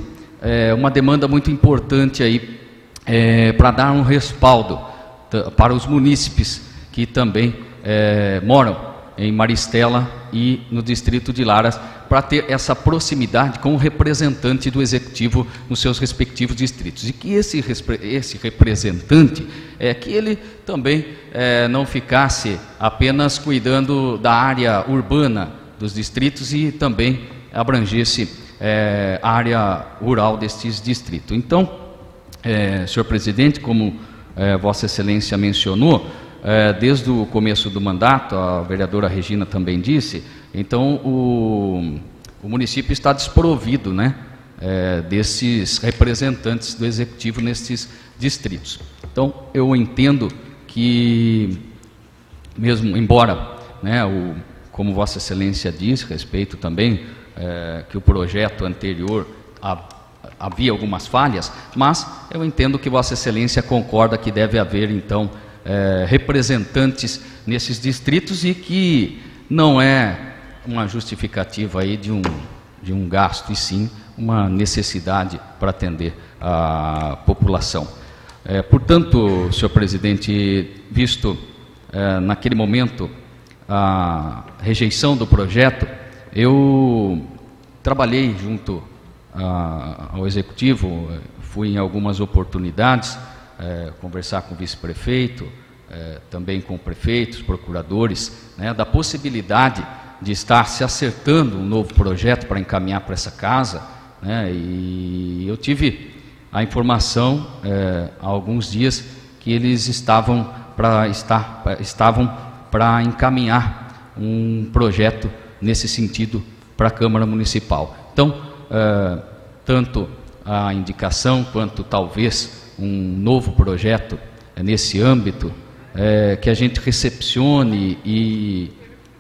uma demanda muito importante aí para dar um respaldo para os munícipes que também moram em Maristela e no distrito de Laras, para ter essa proximidade com o representante do executivo nos seus respectivos distritos. E que esse representante, que ele também não ficasse apenas cuidando da área urbana dos distritos e também abrangesse a área rural destes distritos. Então, senhor presidente, como Vossa Excelência mencionou, desde o começo do mandato, a vereadora Regina também disse, então o município está desprovido, né, desses representantes do executivo nesses distritos. Então, eu entendo que, mesmo embora, né, como Vossa Excelência diz, respeito também que o projeto anterior havia algumas falhas, mas eu entendo que Vossa Excelência concorda que deve haver, então, representantes nesses distritos e que não é uma justificativa aí de um gasto, e sim uma necessidade para atender a população. Portanto, senhor presidente, visto naquele momento a rejeição do projeto, eu trabalhei junto ao executivo, fui em algumas oportunidades conversar com o vice-prefeito, também com prefeitos, procuradores, né, da possibilidade de estar se acertando um novo projeto para encaminhar para essa casa, né, e eu tive a informação há alguns dias que eles estavam para encaminhar um projeto nesse sentido para a Câmara Municipal. Então, tanto a indicação quanto talvez um novo projeto nesse âmbito, que a gente recepcione e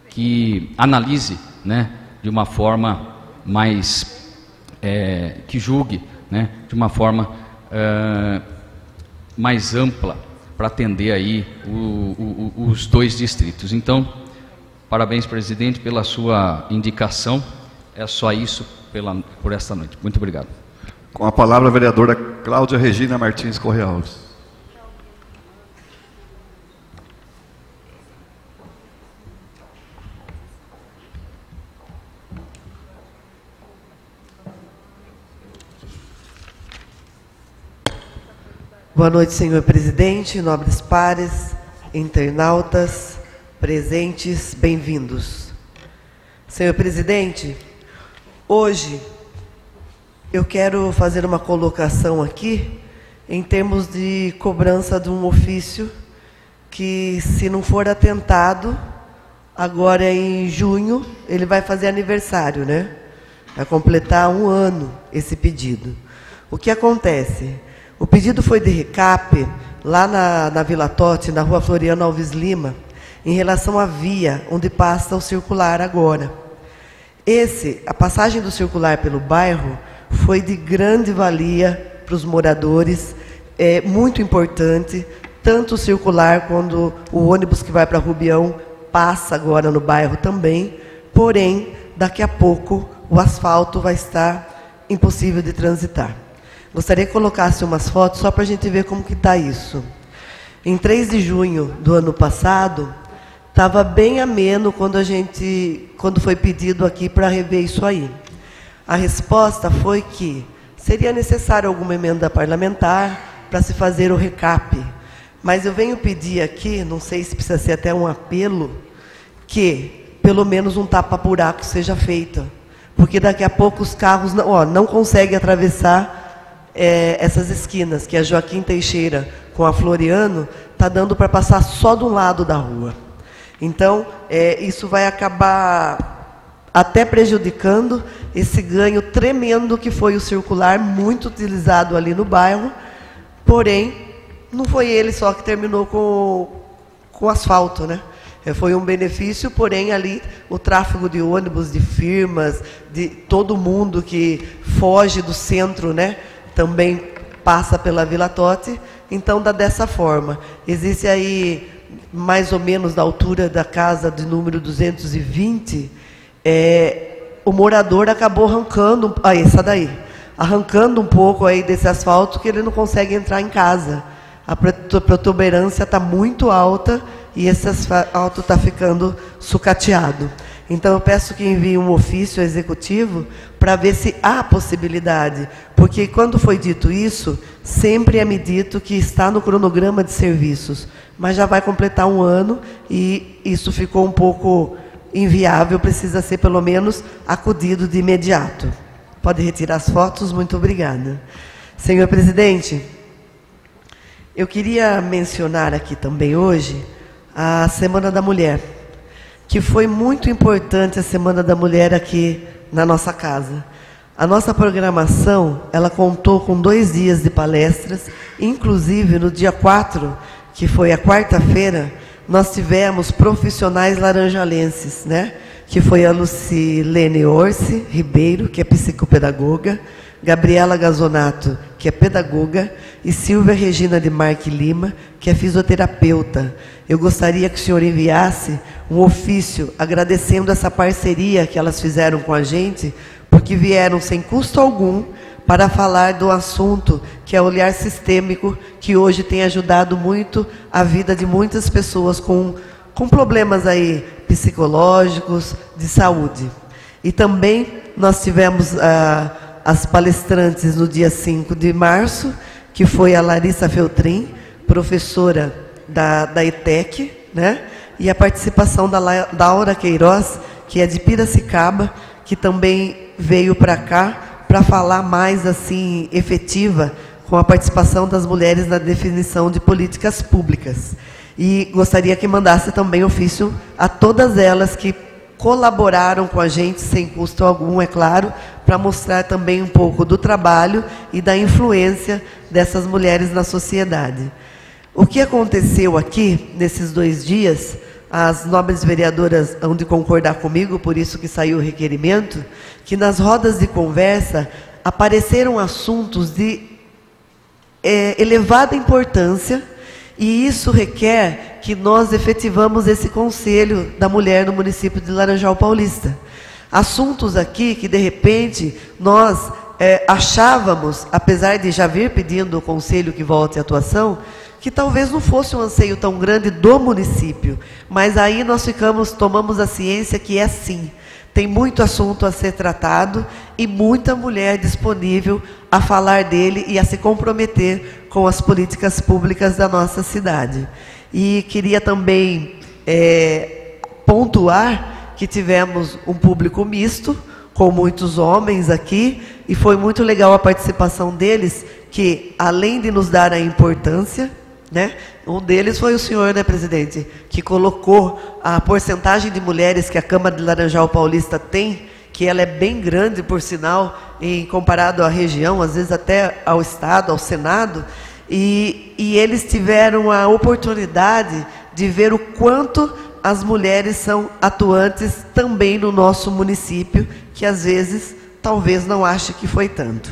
que analise, né, de uma forma mais, que julgue, né, de uma forma mais ampla para atender aí os 2 distritos. Então, parabéns, presidente, pela sua indicação. É só isso por esta noite. Muito obrigado. Com a palavra a vereadora Cláudia Regina Martins Correia Alves. Boa noite, senhor presidente, nobres pares, internautas, presentes, bem-vindos. Senhor presidente, hoje Eu quero fazer uma colocação aqui em termos de cobrança de um ofício que, se não for atentado, agora em junho, ele vai fazer aniversário, né? Vai completar 1 ano esse pedido. O que acontece? O pedido foi de recap lá na Vila Totti, na rua Floriano Alves Lima, em relação à via onde passa o circular agora. A passagem do circular pelo bairro foi de grande valia para os moradores, é muito importante, tanto o circular quanto o ônibus que vai para Rubião passa agora no bairro também, porém, daqui a pouco o asfalto vai estar impossível de transitar. Gostaria que colocasse umas fotos só para a gente ver como que está isso. Em 3 de junho do ano passado, estava bem ameno quando foi pedido aqui para rever isso aí. A resposta foi que seria necessário alguma emenda parlamentar para se fazer o recap. Mas eu venho pedir aqui, não sei se precisa ser até um apelo, que pelo menos um tapa-buraco seja feito. Porque daqui a pouco os carros não conseguem atravessar essas esquinas, que a Joaquim Teixeira com a Floriano está dando para passar só de um lado da rua. Então, isso vai acabar até prejudicando esse ganho tremendo que foi o circular, muito utilizado ali no bairro, porém, não foi ele só que terminou com asfalto, né? Foi um benefício, porém ali o tráfego de ônibus, de firmas, de todo mundo que foge do centro, né? Também passa pela Vila Totti, então dá dessa forma. Existe aí, mais ou menos da altura da casa de número 220, o morador acabou arrancando, arrancando um pouco aí desse asfalto, que ele não consegue entrar em casa. A protuberância está muito alta e esse asfalto está ficando sucateado. Então, eu peço que envie um ofício ao executivo para ver se há possibilidade, porque quando foi dito isso, sempre é me dito que está no cronograma de serviços, mas já vai completar 1 ano e isso ficou um pouco inviável, precisa ser pelo menos acudido de imediato. Pode retirar as fotos, muito obrigada. Senhor presidente, eu queria mencionar aqui também hoje a Semana da Mulher, que foi muito importante a Semana da Mulher aqui na nossa casa. A nossa programação, ela contou com 2 dias de palestras, inclusive no dia 4, que foi a quarta-feira, nós tivemos profissionais laranjalenses, né? Que foi a Lucilene Orsi Ribeiro, que é psicopedagoga, Gabriela Gazonato, que é pedagoga, e Silvia Regina de Marque Lima, que é fisioterapeuta. Eu gostaria que o senhor enviasse um ofício agradecendo essa parceria que elas fizeram com a gente, porque vieram sem custo algum para falar do assunto que é o olhar sistêmico, que hoje tem ajudado muito a vida de muitas pessoas com problemas aí psicológicos, de saúde. E também nós tivemos as palestrantes no dia 5 de março, que foi a Larissa Feltrin, professora da ETEC, né? E a participação da Laura Queiroz, que é de Piracicaba, que também veio para cá para falar mais assim efetiva com a participação das mulheres na definição de políticas públicas. E gostaria que mandasse também ofício a todas elas que colaboraram com a gente, sem custo algum, é claro, para mostrar também um pouco do trabalho e da influência dessas mulheres na sociedade. O que aconteceu aqui, nesses 2 dias, as nobres vereadoras hão de concordar comigo, por isso que saiu o requerimento, que nas rodas de conversa apareceram assuntos de elevada importância, e isso requer que nós efetivamos esse Conselho da Mulher no município de Laranjal Paulista. Assuntos aqui que, de repente, nós achávamos, apesar de já vir pedindo o Conselho que volte à atuação, que talvez não fosse um anseio tão grande do município, mas aí nós tomamos a ciência que é sim. Tem muito assunto a ser tratado e muita mulher disponível a falar dele e a se comprometer com as políticas públicas da nossa cidade. E queria também pontuar que tivemos um público misto, com muitos homens aqui, E foi muito legal a participação deles, que além de nos dar a importância, né, um deles foi o senhor, né, presidente, que colocou a porcentagem de mulheres que a Câmara de Laranjal Paulista tem, que ela é bem grande, por sinal, em comparado à região, às vezes até ao Estado, ao Senado, e eles tiveram a oportunidade de ver o quanto as mulheres são atuantes também no nosso município, que às vezes talvez não ache que foi tanto.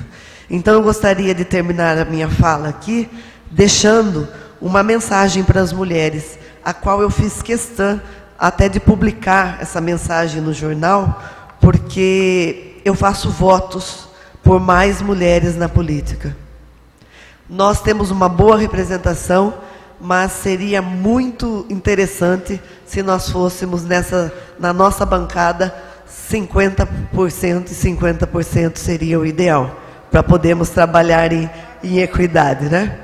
Então eu gostaria de terminar a minha fala aqui, deixando uma mensagem para as mulheres, a qual eu fiz questão até de publicar essa mensagem no jornal, porque eu faço votos por mais mulheres na política. Nós temos uma boa representação, mas seria muito interessante se nós fôssemos na nossa bancada 50% e 50% seria o ideal, para podermos trabalhar em equidade, né?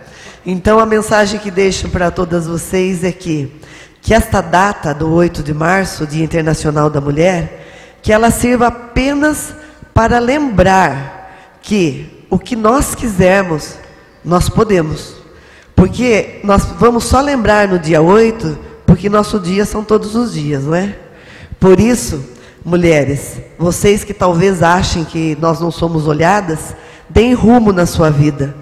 Então, a mensagem que deixo para todas vocês é que esta data do 8 de março, Dia Internacional da Mulher, que ela sirva apenas para lembrar que o que nós quisermos, nós podemos. Porque nós vamos só lembrar no dia 8, porque nosso dia são todos os dias, não é? Por isso, mulheres, vocês que talvez achem que nós não somos olhadas, deem rumo na sua vida.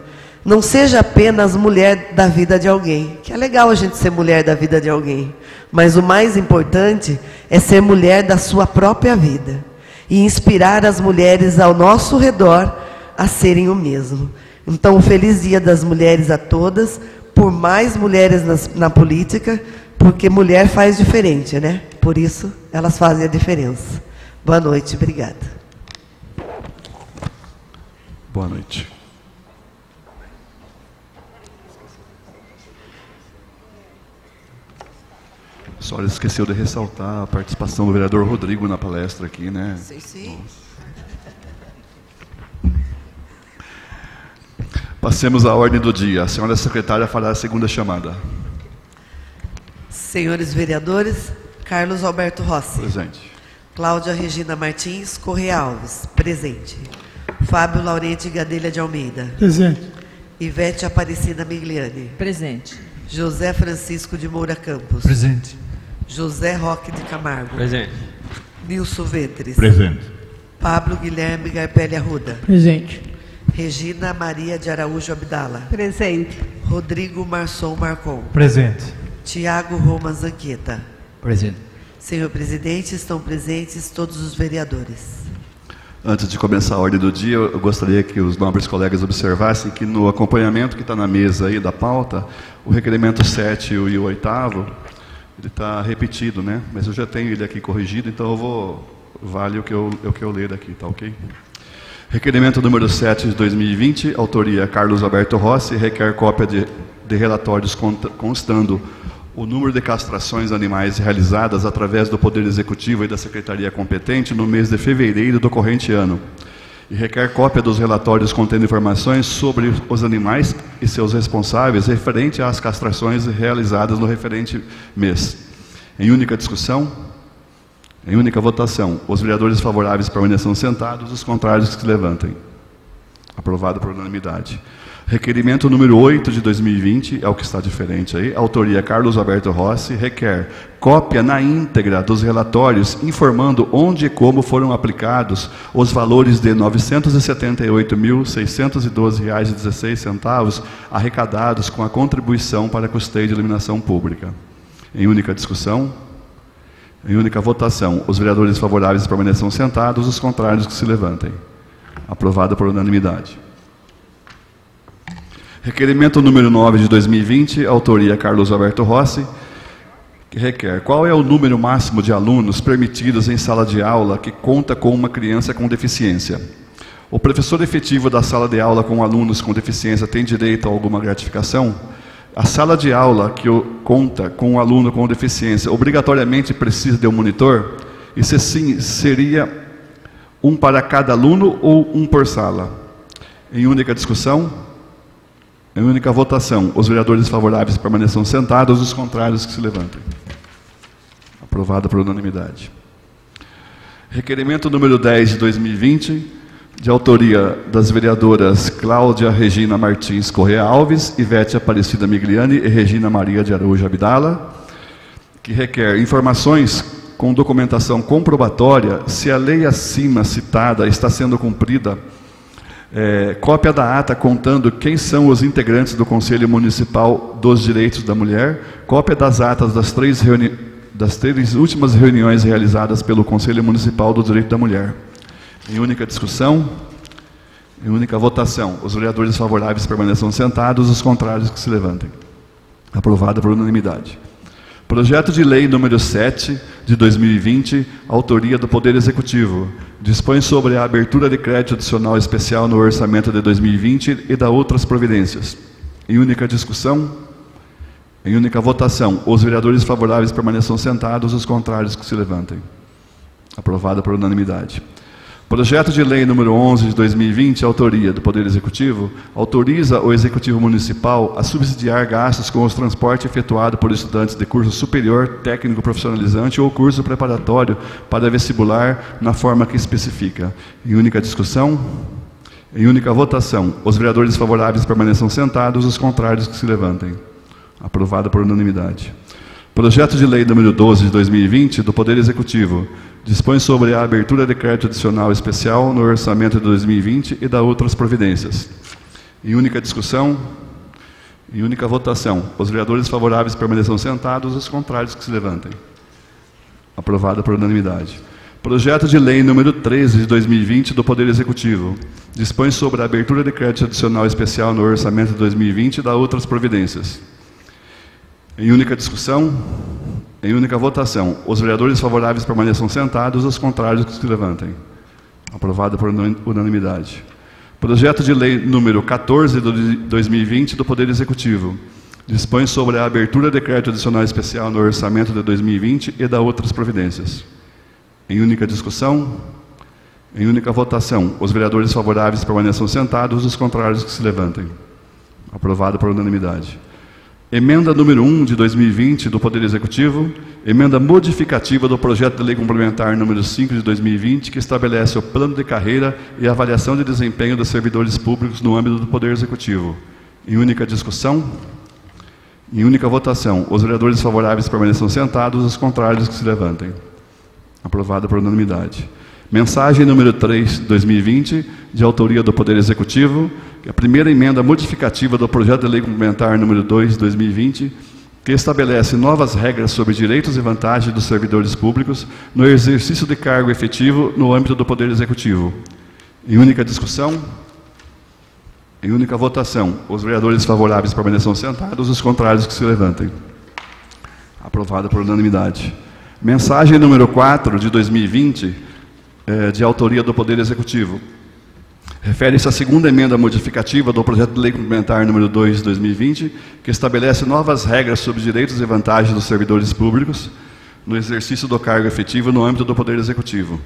Não seja apenas mulher da vida de alguém, que é legal a gente ser mulher da vida de alguém, mas o mais importante é ser mulher da sua própria vida e inspirar as mulheres ao nosso redor a serem o mesmo. Então, um feliz Dia das Mulheres a todas, por mais mulheres na política, porque mulher faz diferente, né? Por isso, elas fazem a diferença. Boa noite, obrigada. Boa noite. A senhora esqueceu de ressaltar a participação do vereador Rodrigo na palestra aqui, né? Sim, sim. Passemos à ordem do dia. A senhora secretária fará a segunda chamada. Senhores vereadores, Carlos Alberto Rossi. Presente. Cláudia Regina Martins Correia Alves. Presente. Fábio Laurente Gadelha de Almeida. Presente. Ivete Aparecida Migliani. Presente. José Francisco de Moura Campos. Presente. José Roque de Camargo. Presente. Nilson Ventres. Presente. Pablo Guilherme Garpelli Arruda. Presente. Regina Maria de Araújo Abdala. Presente. Rodrigo Marçom Marcon. Presente. Tiago Roma Zanqueta. Presente. Senhor presidente, estão presentes todos os vereadores. Antes de começar a ordem do dia, eu gostaria que os nobres colegas observassem que no acompanhamento que está na mesa aí da pauta, o requerimento 7 e o 8º, ele está repetido, né? Mas eu já tenho ele aqui corrigido, então eu vou... Vale o que eu ler aqui, tá ok? Requerimento número 7 de 2020, autoria Carlos Alberto Rossi, requer cópia de relatórios constando o número de castrações animais realizadas através do Poder Executivo e da Secretaria competente no mês de fevereiro do corrente ano. E requer cópia dos relatórios contendo informações sobre os animais e seus responsáveis referente às castrações realizadas no referente mês. Em única discussão, em única votação, os vereadores favoráveis permaneçam sentados, os contrários que se levantem. Aprovado por unanimidade. Requerimento número 8 de 2020, é o que está diferente aí, autoria Carlos Alberto Rossi, requer cópia na íntegra dos relatórios informando onde e como foram aplicados os valores de R$ 978.612,16 arrecadados com a contribuição para custeio de iluminação pública. Em única discussão, em única votação, os vereadores favoráveis permaneçam sentados, os contrários que se levantem. Aprovado por unanimidade. Requerimento número 9 de 2020, autoria Carlos Alberto Rossi, que requer: qual é o número máximo de alunos permitidos em sala de aula que conta com uma criança com deficiência? O professor efetivo da sala de aula com alunos com deficiência tem direito a alguma gratificação? A sala de aula que conta com um aluno com deficiência obrigatoriamente precisa de um monitor? E se sim, seria um para cada aluno ou um por sala? Em única discussão? Em única votação, os vereadores favoráveis permaneçam sentados, os contrários que se levantem. Aprovado por unanimidade. Requerimento número 10 de 2020, de autoria das vereadoras Cláudia Regina Martins Correa Alves, Ivete Aparecida Migliani e Regina Maria de Araújo Abdala, que requer informações com documentação comprobatória se a lei acima citada está sendo cumprida, cópia da ata contando quem são os integrantes do Conselho Municipal dos Direitos da Mulher, cópia das atas das três últimas reuniões realizadas pelo Conselho Municipal do Direito da Mulher. Em única discussão, em única votação, os vereadores favoráveis permaneçam sentados, os contrários que se levantem. Aprovado por unanimidade. Projeto de Lei número 7, de 2020, autoria do Poder Executivo, dispõe sobre a abertura de crédito adicional especial no orçamento de 2020 e da outras providências. Em única discussão, em única votação, os vereadores favoráveis permaneçam sentados, os contrários que se levantem. Aprovado por unanimidade. Projeto de Lei número 11 de 2020, autoria do Poder Executivo, autoriza o Executivo Municipal a subsidiar gastos com os transportes efetuados por estudantes de curso superior, técnico profissionalizante ou curso preparatório para vestibular na forma que especifica. Em única discussão, em única votação, os vereadores favoráveis permaneçam sentados, os contrários que se levantem. Aprovado por unanimidade. Projeto de Lei número 12 de 2020, do Poder Executivo, dispõe sobre a abertura de crédito adicional especial no orçamento de 2020 e da outras providências. Em única discussão, em única votação, os vereadores favoráveis permaneçam sentados, os contrários que se levantem. Aprovado por unanimidade. Projeto de Lei número 13 de 2020 do Poder Executivo, dispõe sobre a abertura de crédito adicional especial no orçamento de 2020 e da outras providências. Em única discussão, em única votação, os vereadores favoráveis permaneçam sentados, os contrários que se levantem. Aprovado por unanimidade. Projeto de Lei número 14 de 2020 do Poder Executivo, dispõe sobre a abertura de crédito adicional especial no orçamento de 2020 e da outras providências. Em única discussão, em única votação, os vereadores favoráveis permaneçam sentados, os contrários que se levantem. Aprovado por unanimidade. Emenda número 1 de 2020 do Poder Executivo, emenda modificativa do projeto de lei complementar número 5 de 2020, que estabelece o plano de carreira e avaliação de desempenho dos servidores públicos no âmbito do Poder Executivo. Em única discussão, em única votação, os vereadores favoráveis permaneçam sentados, os contrários que se levantem. Aprovado por unanimidade. Mensagem número 3 de 2020, de autoria do Poder Executivo, a primeira emenda modificativa do projeto de lei complementar número 2 de 2020, que estabelece novas regras sobre direitos e vantagens dos servidores públicos no exercício de cargo efetivo no âmbito do Poder Executivo. Em única discussão, em única votação, os vereadores favoráveis permaneçam sentados, os contrários que se levantem. Aprovado por unanimidade. Mensagem número 4 de 2020, de autoria do Poder Executivo. Refere-se à segunda emenda modificativa do projeto de lei complementar número 2 de 2020, que estabelece novas regras sobre direitos e vantagens dos servidores públicos no exercício do cargo efetivo no âmbito do Poder Executivo.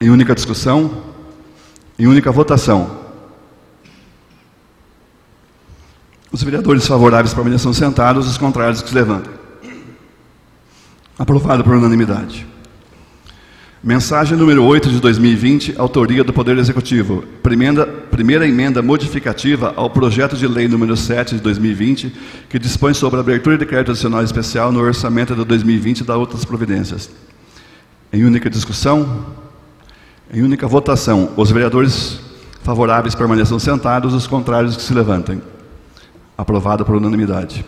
Em única discussão, em única votação. Os vereadores favoráveis permaneçam sentados, os contrários que se levantem. Aprovado por unanimidade. Mensagem número 8 de 2020, autoria do Poder Executivo. Primeira emenda modificativa ao projeto de lei número 7 de 2020, que dispõe sobre a abertura de crédito adicional especial no orçamento de 2020 e da outras providências. Em única discussão, em única votação, os vereadores favoráveis permaneçam sentados, os contrários que se levantem. Aprovado por unanimidade.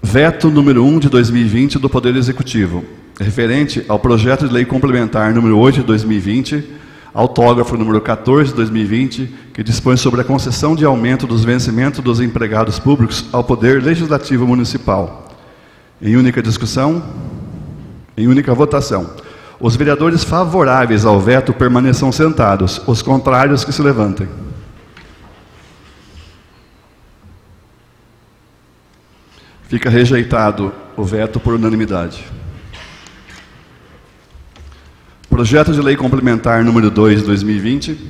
Veto número 1 de 2020 do Poder Executivo, referente ao projeto de lei complementar número 8 de 2020, autógrafo número 14 de 2020, que dispõe sobre a concessão de aumento dos vencimentos dos empregados públicos ao Poder Legislativo Municipal. Em única discussão, em única votação. Os vereadores favoráveis ao veto permaneçam sentados, os contrários que se levantem. Fica rejeitado o veto por unanimidade. Projeto de lei complementar número 2 de 2020.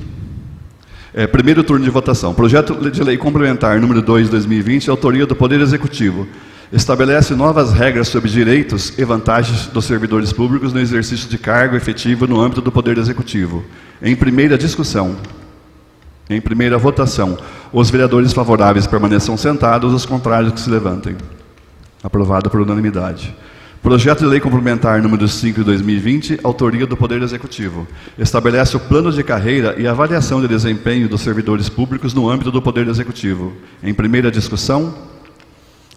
Primeiro turno de votação. Projeto de lei complementar número 2 de 2020, autoria do Poder Executivo. Estabelece novas regras sobre direitos e vantagens dos servidores públicos no exercício de cargo efetivo no âmbito do Poder Executivo. Em primeira discussão. Em primeira votação, os vereadores favoráveis permaneçam sentados, os contrários que se levantem. Aprovado por unanimidade. Projeto de Lei Complementar número 5 de 2020, autoria do Poder Executivo. Estabelece o plano de carreira e avaliação de desempenho dos servidores públicos no âmbito do Poder Executivo. Em primeira discussão.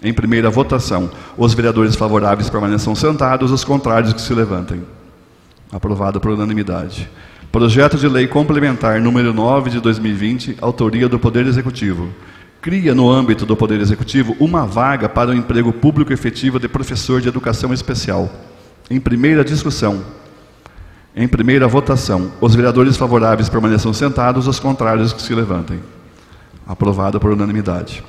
Em primeira votação, os vereadores favoráveis permaneçam sentados, os contrários que se levantem. Aprovado por unanimidade. Projeto de Lei Complementar número 9 de 2020, autoria do Poder Executivo. Cria no âmbito do Poder Executivo uma vaga para o emprego público efetivo de professor de educação especial. Em primeira discussão. Em primeira votação, os vereadores favoráveis permaneçam sentados, os contrários que se levantem. Aprovado por unanimidade.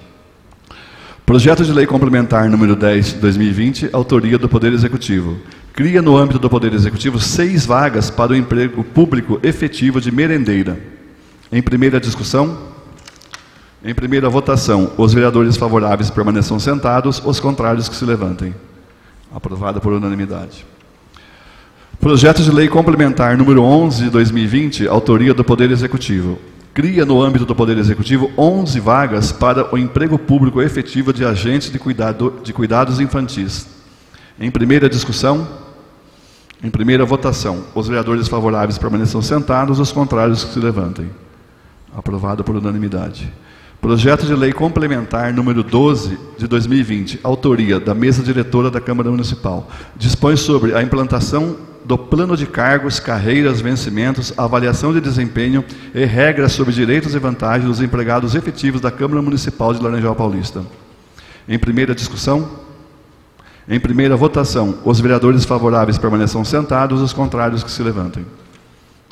Projeto de Lei Complementar número 10 de 2020, autoria do Poder Executivo. Cria no âmbito do Poder Executivo 6 vagas para o emprego público efetivo de merendeira. Em primeira discussão. Em primeira votação, os vereadores favoráveis permaneçam sentados, os contrários que se levantem. Aprovado por unanimidade. Projeto de Lei Complementar número 11 de 2020, autoria do Poder Executivo. Cria no âmbito do Poder Executivo 11 vagas para o emprego público efetivo de agentes de cuidados infantis. Em primeira discussão. Em primeira votação, os vereadores favoráveis permaneçam sentados, os contrários que se levantem. Aprovado por unanimidade. Projeto de Lei Complementar número 12 de 2020, autoria da Mesa Diretora da Câmara Municipal. Dispõe sobre a implantação do plano de cargos, carreiras, vencimentos, avaliação de desempenho e regras sobre direitos e vantagens dos empregados efetivos da Câmara Municipal de Laranjal Paulista. Em primeira discussão. Em primeira votação, os vereadores favoráveis permaneçam sentados, os contrários que se levantem.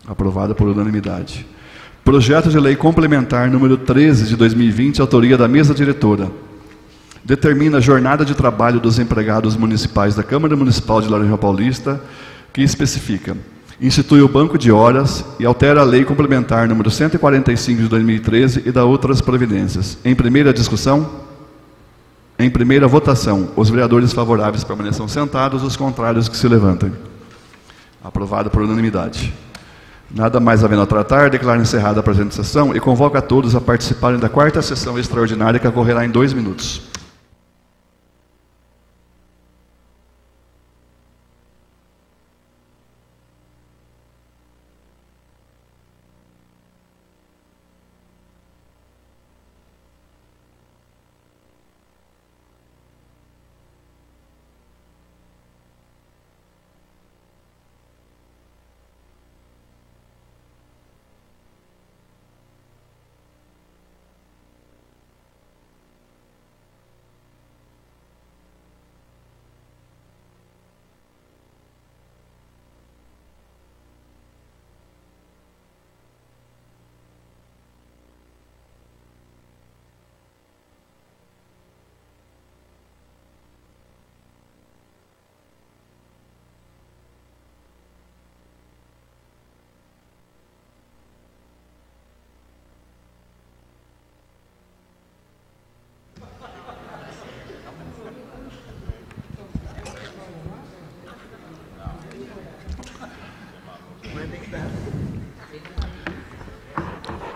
Aprovado por unanimidade. Projeto de Lei Complementar número 13 de 2020, autoria da Mesa Diretora. Determina a jornada de trabalho dos empregados municipais da Câmara Municipal de Laranjal Paulista, que especifica: institui o banco de horas e altera a Lei Complementar número 145 de 2013 e dá outras providências. Em primeira discussão. Em primeira votação, os vereadores favoráveis permaneçam sentados, os contrários que se levantem. Aprovado por unanimidade. Nada mais havendo a tratar, declaro encerrada a presente sessão e convoco a todos a participarem da 4ª sessão extraordinária que ocorrerá em 2 minutos.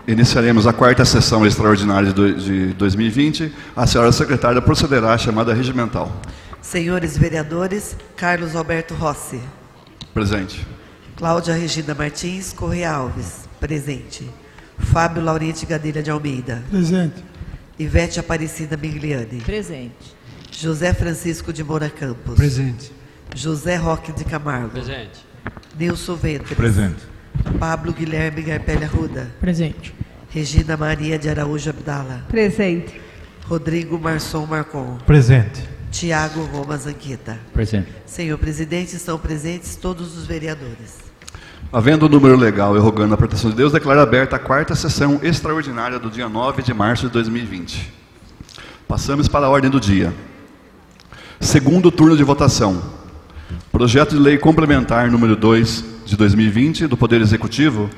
Iniciaremos a 4ª sessão extraordinária de 2020. A senhora secretária procederá à chamada regimental. Senhores vereadores, Carlos Alberto Rossi. Presente. Cláudia Regina Martins Correia Alves. Presente. Fábio Laurente Gadelha de Almeida. Presente. Ivete Aparecida Migliani. Presente. José Francisco de Moura Campos. Presente. José Roque de Camargo. Presente. Nilson Ventre. Presente. Pablo Guilherme Garpelli Arruda. Presente. Regina Maria de Araújo Abdala. Presente. Rodrigo Marçom Marcon. Presente. Tiago Roma Zanqueta. Presente. Senhor presidente, estão presentes todos os vereadores. Havendo o número legal e rogando a proteção de Deus, declaro aberta a 4ª sessão extraordinária do dia 9 de março de 2020. Passamos para a ordem do dia. Segundo turno de votação. Projeto de Lei Complementar número 2 de 2020 do Poder Executivo,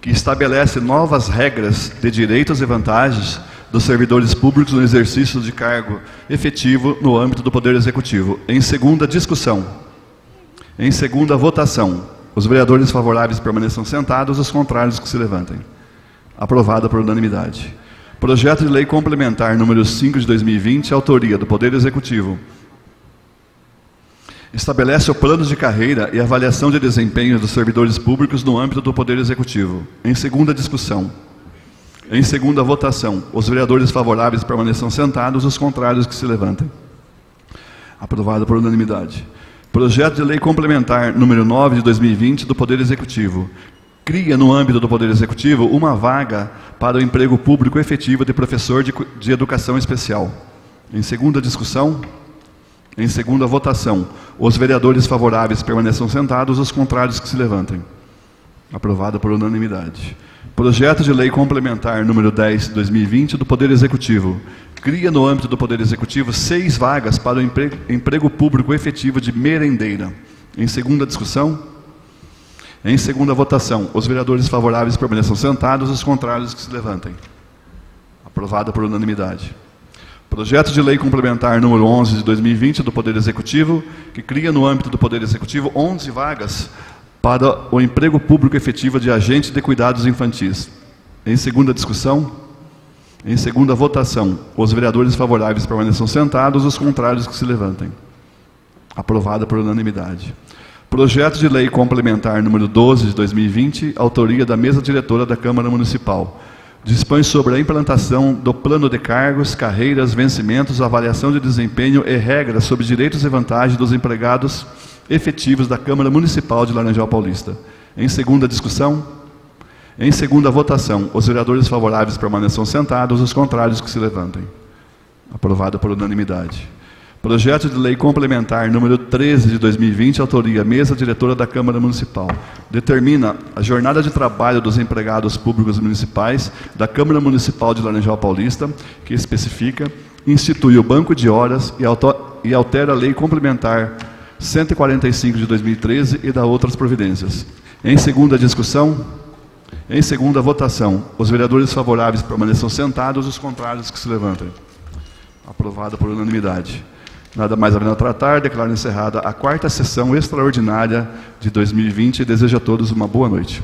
que estabelece novas regras de direitos e vantagens dos servidores públicos no exercício de cargo efetivo no âmbito do Poder Executivo. Em segunda discussão. Em segunda votação. Os vereadores favoráveis permaneçam sentados, os contrários que se levantem. Aprovado por unanimidade. Projeto de Lei Complementar número 5 de 2020, autoria do Poder Executivo. Estabelece o plano de carreira e avaliação de desempenho dos servidores públicos no âmbito do Poder Executivo. Em segunda discussão. Em segunda votação. Os vereadores favoráveis permaneçam sentados, os contrários que se levantem. Aprovado por unanimidade. Projeto de Lei Complementar número 9 de 2020 do Poder Executivo. Cria no âmbito do Poder Executivo uma vaga para o emprego público efetivo de professor de educação especial. Em segunda discussão. Em segunda votação, os vereadores favoráveis permaneçam sentados, os contrários que se levantem. Aprovado por unanimidade. Projeto de Lei Complementar número 10 de 2020 do Poder Executivo. Cria no âmbito do Poder Executivo 6 vagas para o emprego público efetivo de merendeira. Em segunda discussão. Em segunda votação, os vereadores favoráveis permaneçam sentados, os contrários que se levantem. Aprovado por unanimidade. Projeto de Lei Complementar número 11 de 2020 do Poder Executivo, que cria no âmbito do Poder Executivo 11 vagas para o emprego público efetivo de agente de cuidados infantis. Em segunda discussão. Em segunda votação, os vereadores favoráveis permaneçam sentados, os contrários que se levantem. Aprovado por unanimidade. Projeto de Lei Complementar número 12 de 2020, autoria da Mesa Diretora da Câmara Municipal. Dispõe sobre a implantação do plano de cargos, carreiras, vencimentos, avaliação de desempenho e regras sobre direitos e vantagens dos empregados efetivos da Câmara Municipal de Laranjal Paulista. Em segunda discussão. Em segunda votação, os vereadores favoráveis permaneçam sentados, os contrários que se levantem. Aprovado por unanimidade. Projeto de Lei Complementar número 13 de 2020, autoria Mesa Diretora da Câmara Municipal. Determina a jornada de trabalho dos empregados públicos municipais da Câmara Municipal de Laranjal Paulista, que especifica, institui o banco de horas e altera a Lei Complementar 145 de 2013 e dá outras providências. Em segunda discussão. Em segunda votação, os vereadores favoráveis permaneçam sentados, os contrários que se levantem. Aprovado por unanimidade. Nada mais havendo a tratar, declaro encerrada a 4ª sessão extraordinária de 2020 e desejo a todos uma boa noite.